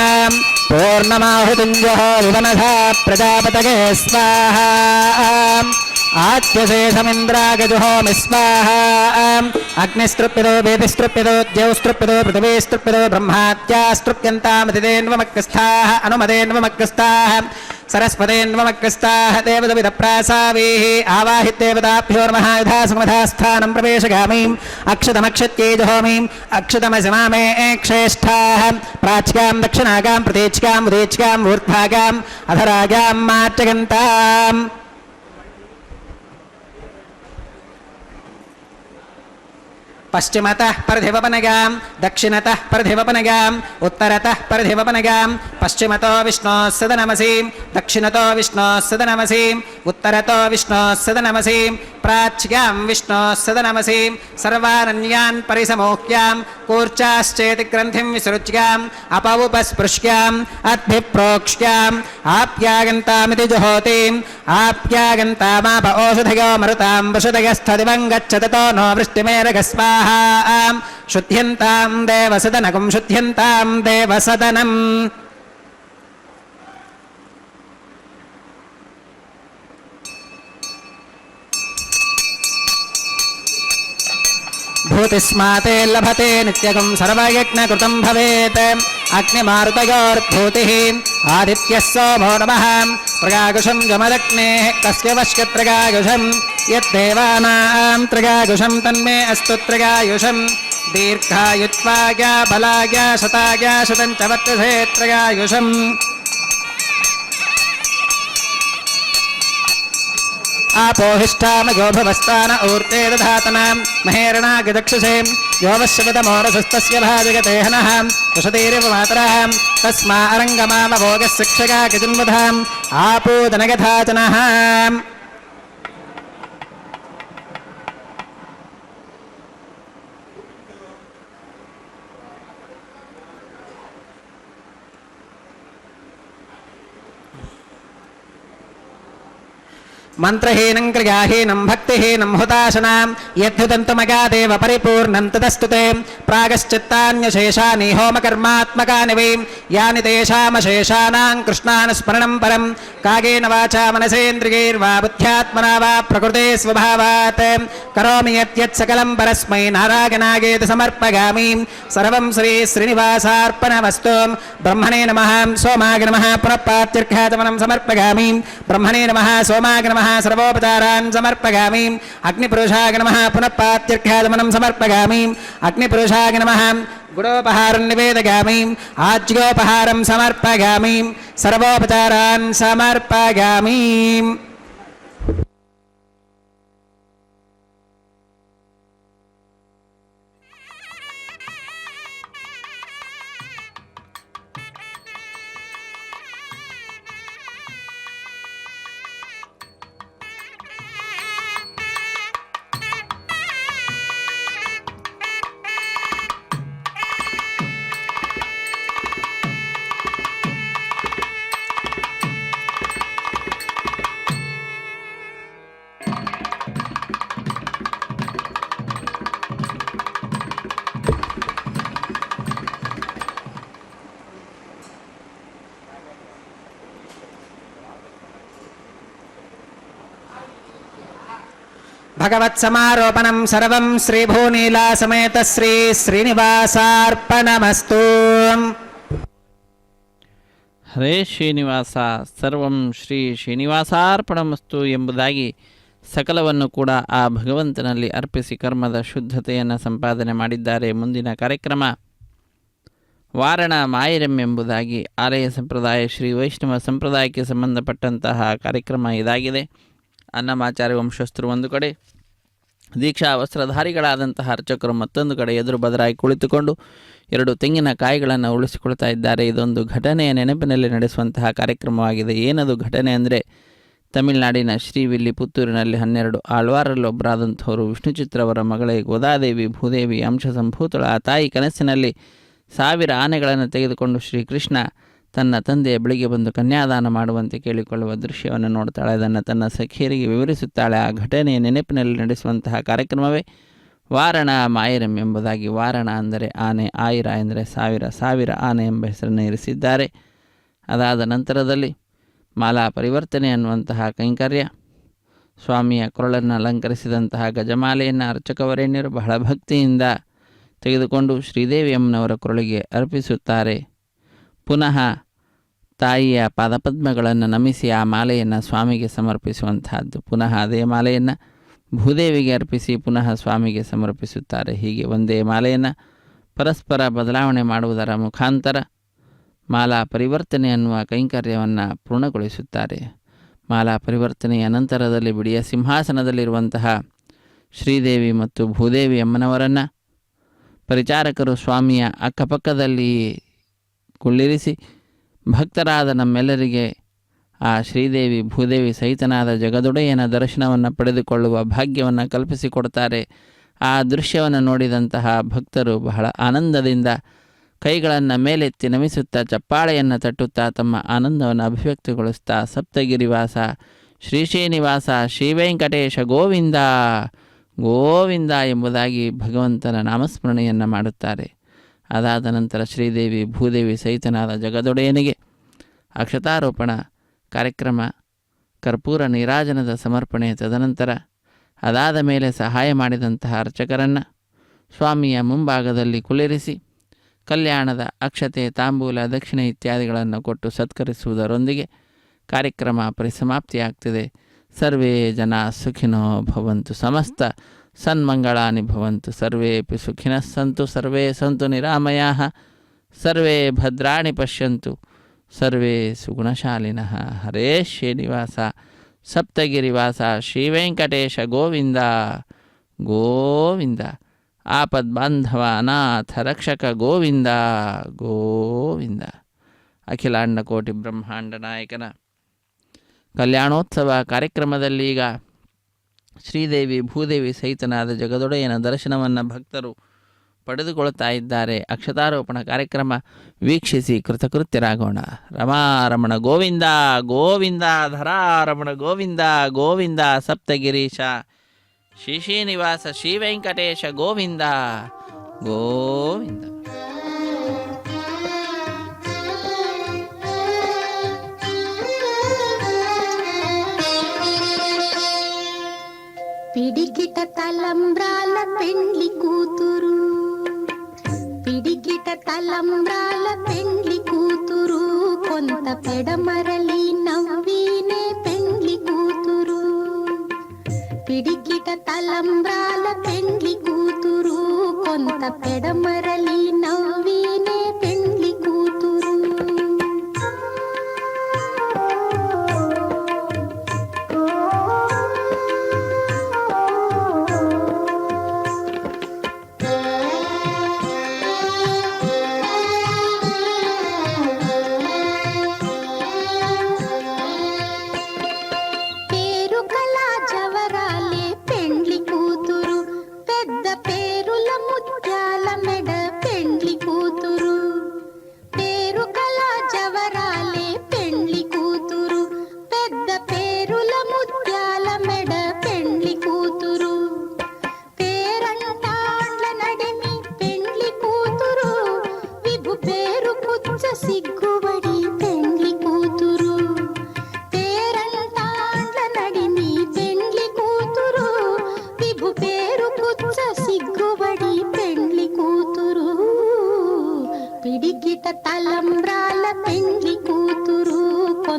पूर्णमाहुतिञ्जः विवनधा प्रजापतये स्वाहा आत्यशेषमिन्द्रागजुहोमि स्वाहा अग्निस्तृप्यतो वेदिस्तृप्यतो द्यौस्तृप्यतो पृथिवीस्तृप्यतो ब्रह्मात्यास्तृप्यन्तामतिदेन्वमग्रस्थाः अनुमदेन्वमग्रस्थाः सरस्वतेन्वमग्रस्थाः देवदविदप्रासावीः आवाहिदेवताभ्योर्मः यथा सुमधास्थानं प्रवेशगामीम् अक्षतमक्षत्यै जहोमीम् अक्षतमसिमामे क्षेष्ठाः प्राच्यां दक्षिणागां प्रतीच्यां उदीच्यां ऊर्ध्वागाम् अधरागां मार्जगन्ताम् पश्चिमतः परधिवपनगां दक्षिणतः परधिवपनगाम् उत्तरतः परधिवपनगां पश्चिमतो विष्णोः सदनमसीं दक्षिणतो विष्णोः सदनमसीं उत्तरतो विष्णोः सदनमसीं प्राच्यां विष्णोः सदनमसीं सर्वानन्यान् परिसमोह्यां कूर्चाश्चेति ग्रन्थिं विसृज्याम् अपौपस्पृश्याम् अद्भिप्रोक्ष्याम् आप्यागन्तामिति जुहोतिम् आप्यागन्तामाप ओषधयो मरुतां वसुदयस्थदिवं गच्छततो नो वृष्टिमेरगस्वाहा शुद्ध्यन्तां देवसदनकं शुद्ध्यन्तां देवसदनम् भूतिस्माते लभते नित्यगं सर्वयज्ञकृतं भवेत् अग्निमारुतयोर्भूतिः आदित्यः सोमो नमः त्रिगागुषं जमदग्नेः तस्य वश्यत्रिगागुषं यद्देवानां त्रिगागुषं तन्मे अस्तु त्रिगायुषं दीर्घायुत्वाय बलाय शताय शतं च वर्तसे त्रिगायुषम् आपोहिष्ठामयो भवस्तान ऊर्ते दधातनां महेरणागदक्षसे यो वश्यपदमोरसस्तस्य भाजगते हनः कुशतीरिव मातरः तस्मा अरङ्गमामभोगः शिक्षका गजन्वधाम् आपूदनगधाचनः मंत्रहीनं क्रियाहीनं भक्तिहीनं हुताशनां यद्युदन्तमगादेव परिपूर्णं तदस्तुते प्रागश्चित्तान्यशेषानि होमकर्मात्मकानि वै यानि तेषामशेषाणां कृष्णानुस्मरणं परं कागेन वाचा मनसेन्द्रियैर्वा बुद्ध्यात्मना वा प्रकृते स्वभावात् करोमि यत् सकलं परस्मै नारायणागेति समर्पयामि सर्वं श्री श्रीनिवासार्पणमस्तु ब्रह्मणे नमः सोमाय नमः पुनः पात्यर्घ्याचमनं समर्पयामि ब्रह्मणे नमः सोमाय नमः सर्वोपचारान् समर्पयामि अग्निपुरुषाय नमः पुनः पात्यर्घ्याचमनं समर्पयामि अग्निपुरुषाय नमः गुडोपहारं निवेदयामि आज्योपहारं समर्पयामि सर्वोपचारान् समर्पयामि భగవత్సమారోపణం సర్వం శ్రీభూనీలా సమేత శ్రీ శ్రీనివాసార్పణమస్తు. ಹರೇ ಶ್ರೀನಿವಾಸ ಸರ್ವಂ ಶ್ರೀ ಶ್ರೀನಿವಾಸಾರ್ಪಣಮಸ್ತು ಎಂಬುದಾಗಿ ಸಕಲವನ್ನು ಕೂಡ ಆ ಭಗವಂತನಲ್ಲಿ ಅರ್ಪಿಸಿ ಕರ್ಮದ ಶುದ್ಧತೆಯನ್ನು ಸಂಪಾದನೆ ಮಾಡಿದ್ದಾರೆ. ಮುಂದಿನ ಕಾರ್ಯಕ್ರಮ ವಾರಣ ಮಾಯಿರಂ ಎಂಬುದಾಗಿ ಆಲಯ ಸಂಪ್ರದಾಯ ಶ್ರೀ ವೈಷ್ಣವ ಸಂಪ್ರದಾಯಕ್ಕೆ ಸಂಬಂಧಪಟ್ಟಂತಹ ಕಾರ್ಯಕ್ರಮ ಇದಾಗಿದೆ. ಅನ್ನಮಾಚಾರ್ಯ ವಂಶಸ್ಥರು ಒಂದು ಕಡೆ, ದೀಕ್ಷಾ ವಸ್ತ್ರಧಾರಿಗಳಾದಂತಹ ಅರ್ಚಕರು ಮತ್ತೊಂದು ಕಡೆ ಎದುರು ಬದರಾಗಿ ಕುಳಿತುಕೊಂಡು 2 ತೆಂಗಿನಕಾಯಿಗಳನ್ನು ಉಳಿಸಿಕೊಳ್ತಾ ಇದ್ದಾರೆ. ಇದೊಂದು ಘಟನೆಯ ನೆನಪಿನಲ್ಲಿ ನಡೆಸುವಂತಹ ಕಾರ್ಯಕ್ರಮವಾಗಿದೆ. ಏನದು ಘಟನೆ ಅಂದರೆ, ತಮಿಳುನಾಡಿನ ಶ್ರೀವಿಲ್ಲಿಪುತ್ತೂರಿನಲ್ಲಿ 12 ಆಳ್ವಾರಲ್ಲಿ ಒಬ್ಬರಾದಂಥವರು ವಿಷ್ಣುಚಿತ್ರವರ ಮಗಳೇ ಗೋದಾದೇವಿ ಭೂದೇವಿ ಅಂಶ ಸಂಭೂತಳ ಆ ತಾಯಿ ಕನಸಿನಲ್ಲಿ 1000 ಆನೆಗಳನ್ನು ತೆಗೆದುಕೊಂಡು ಶ್ರೀಕೃಷ್ಣ ತನ್ನ ತಂದೆಯ ಬಳಿಗೆ ಬಂದು ಕನ್ಯಾದಾನ ಮಾಡುವಂತೆ ಕೇಳಿಕೊಳ್ಳುವ ದೃಶ್ಯವನ್ನು ನೋಡ್ತಾಳೆ. ಅದನ್ನು ತನ್ನ ಸಖಿಯರಿಗೆ ವಿವರಿಸುತ್ತಾಳೆ. ಆ ಘಟನೆಯ ನೆನಪಿನಲ್ಲಿ ನಡೆಸುವಂತಹ ಕಾರ್ಯಕ್ರಮವೇ ವಾರಣ ಮಾಯಿರಂ ಎಂಬುದಾಗಿ. ವಾರಣ ಅಂದರೆ ಆನೆ, ಆಯಿರ ಎಂದರೆ 1000 ಆನೆ ಎಂಬ ಹೆಸರನ್ನು ಇರಿಸಿದ್ದಾರೆ. ಅದಾದ ನಂತರದಲ್ಲಿ ಮಾಲಾ ಪರಿವರ್ತನೆ ಅನ್ನುವಂತಹ ಕೈಂಕರ್ಯ, ಸ್ವಾಮಿಯ ಕೊರಳನ್ನು ಅಲಂಕರಿಸಿದಂತಹ ಗಜಮಾಲೆಯನ್ನು ಅರ್ಚಕವರೇಣ್ಯರು ಬಹಳ ಭಕ್ತಿಯಿಂದ ತೆಗೆದುಕೊಂಡು ಶ್ರೀದೇವಿಯಮ್ಮನವರ ಕೊರಳಿಗೆ ಅರ್ಪಿಸುತ್ತಾರೆ. ಪುನಃ ತಾಯಿಯ ಪಾದಪದ್ಮಗಳನ್ನು ನಮಿಸಿ ಆ ಮಾಲೆಯನ್ನು ಸ್ವಾಮಿಗೆ ಸಮರ್ಪಿಸುವಂತಹದ್ದು. ಪುನಃ ಅದೇ ಮಾಲೆಯನ್ನು ಭೂದೇವಿಗೆ ಅರ್ಪಿಸಿ ಪುನಃ ಸ್ವಾಮಿಗೆ ಸಮರ್ಪಿಸುತ್ತಾರೆ. ಹೀಗೆ ಒಂದೇ ಮಾಲೆಯನ್ನು ಪರಸ್ಪರ ಬದಲಾವಣೆ ಮಾಡುವುದರ ಮುಖಾಂತರ ಮಾಲಾ ಪರಿವರ್ತನೆ ಅನ್ನುವ ಕೈಂಕರ್ಯವನ್ನು ಪೂರ್ಣಗೊಳಿಸುತ್ತಾರೆ. ಮಾಲಾ ಪರಿವರ್ತನೆಯ ನಂತರದಲ್ಲಿ ಬಿಡಿಯ ಸಿಂಹಾಸನದಲ್ಲಿರುವಂತಹ ಶ್ರೀದೇವಿ ಮತ್ತು ಭೂದೇವಿ ಅಮ್ಮನವರನ್ನು ಪರಿಚಾರಕರು ಸ್ವಾಮಿಯ ಅಕ್ಕಪಕ್ಕದಲ್ಲಿ ಕುಳ್ಳಿರಿಸಿ ಭಕ್ತರಾದ ನಮ್ಮೆಲ್ಲರಿಗೆ ಆ ಶ್ರೀದೇವಿ ಭೂದೇವಿ ಸಹಿತನಾದ ಜಗದೊಡೆಯನ ದರ್ಶನವನ್ನು ಪಡೆದುಕೊಳ್ಳುವ ಭಾಗ್ಯವನ್ನು ಕಲ್ಪಿಸಿಕೊಡ್ತಾರೆ. ಆ ದೃಶ್ಯವನ್ನು ನೋಡಿದಂತಹ ಭಕ್ತರು ಬಹಳ ಆನಂದದಿಂದ ಕೈಗಳನ್ನು ಮೇಲೆತ್ತಿ ನಮಿಸುತ್ತಾ ಚಪ್ಪಾಳೆಯನ್ನು ತಟ್ಟುತ್ತಾ ತಮ್ಮ ಆನಂದವನ್ನು ಅಭಿವ್ಯಕ್ತಿಗೊಳಿಸ್ತಾ ಸಪ್ತಗಿರಿವಾಸ ಶ್ರೀ ಶ್ರೀನಿವಾಸ ಶ್ರೀ ವೆಂಕಟೇಶ ಗೋವಿಂದ ಗೋವಿಂದ ಎಂಬುದಾಗಿ ಭಗವಂತನ ನಾಮಸ್ಮರಣೆಯನ್ನು ಮಾಡುತ್ತಾರೆ. ಅದಾದ ನಂತರ ಶ್ರೀದೇವಿ ಭೂದೇವಿ ಸಹಿತನಾದ ಜಗದೊಡೆಯನಿಗೆ ಅಕ್ಷತಾರೋಪಣ ಕಾರ್ಯಕ್ರಮ, ಕರ್ಪೂರ ನೀರಾಜನದ ಸಮರ್ಪಣೆ, ತದನಂತರ ಅದಾದ ಮೇಲೆ ಸಹಾಯ ಮಾಡಿದಂತಹ ಅರ್ಚಕರನ್ನು ಸ್ವಾಮಿಯ ಮುಂಭಾಗದಲ್ಲಿ ಕುಳ್ಳಿರಿಸಿ ಕಲ್ಯಾಣದ ಅಕ್ಷತೆ, ತಾಂಬೂಲ, ದಕ್ಷಿಣೆ ಇತ್ಯಾದಿಗಳನ್ನು ಕೊಟ್ಟು ಸತ್ಕರಿಸುವುದರೊಂದಿಗೆ ಕಾರ್ಯಕ್ರಮ ಪರಿಸಮಾಪ್ತಿಯಾಗ್ತದೆ. ಸರ್ವೇ ಜನ ಸುಖಿನೋ ಭವಂತು, ಸಮಸ್ತ ಸನ್ಮಂಗಳಾನಿ ಭವಂತು, ಸರ್ವೇಪಿ ಸುಖಿನಃ ಸಂತು, ಸರ್ವೇ ಸಂತು ನಿರಾಮಯಾಃ, ಸರ್ವೇ ಭದ್ರಾಣಿ ಪಶ್ಯಂತು, ಸರ್ವೇ ಸುಗುಣಶಾಲಿನಃ. ಹರೇ ಶ್ರೀನಿವಾಸ ಸಪ್ತಗಿರಿವಾಸ ಶ್ರೀ ವೆಂಕಟೇಶ ಗೋವಿಂದ ಗೋವಿಂದ. ಆಪದ್ಬಾಂಧವ ಅನಾಥ ರಕ್ಷಕ ಗೋವಿಂದ ಗೋವಿಂದ. ಅಖಿಲಾಂಡ ಕೋಟಿ ಬ್ರಹ್ಮಾಂಡ ನಾಯಕನ ಕಲ್ಯಾಣೋತ್ಸವ ಕಾರ್ಯಕ್ರಮದಲ್ಲಿ ಈಗ ಶ್ರೀದೇವಿ ಭೂದೇವಿ ಸಹಿತನಾದ ಜಗದೊಡೆಯನ ದರ್ಶನವನ್ನು ಭಕ್ತರು ಪಡೆದುಕೊಳ್ತಾ ಇದ್ದಾರೆ. ಅಕ್ಷತಾರೋಪಣ ಕಾರ್ಯಕ್ರಮ ವೀಕ್ಷಿಸಿ ಕೃತಕೃತ್ಯರಾಗೋಣ. ರಮಾರಮಣ ಗೋವಿಂದ ಗೋವಿಂದ, ಧರಾರಮಣ ಗೋವಿಂದ ಗೋವಿಂದ, ಸಪ್ತಗಿರೀಶ ಶ್ರೀ ಶ್ರೀನಿವಾಸ ಶ್ರೀ ವೆಂಕಟೇಶ ಗೋವಿಂದ ಗೋವಿಂದ. పిడికిట తలంబ్రాల పెండ్లి కూతురు, పిడికిట తలంబ్రాల పెండ్లి కూతురు, కొంత పెడమరలి నవ్వినే పెండ్లి కూతురు. పిడికిట తలంబ్రాల పెండ్లి కూతురు, కొంత పెడమరలి నవ్వినే పెండ్లి కూతురు.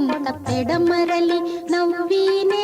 కొంత పెడమరలి నవ్వీనే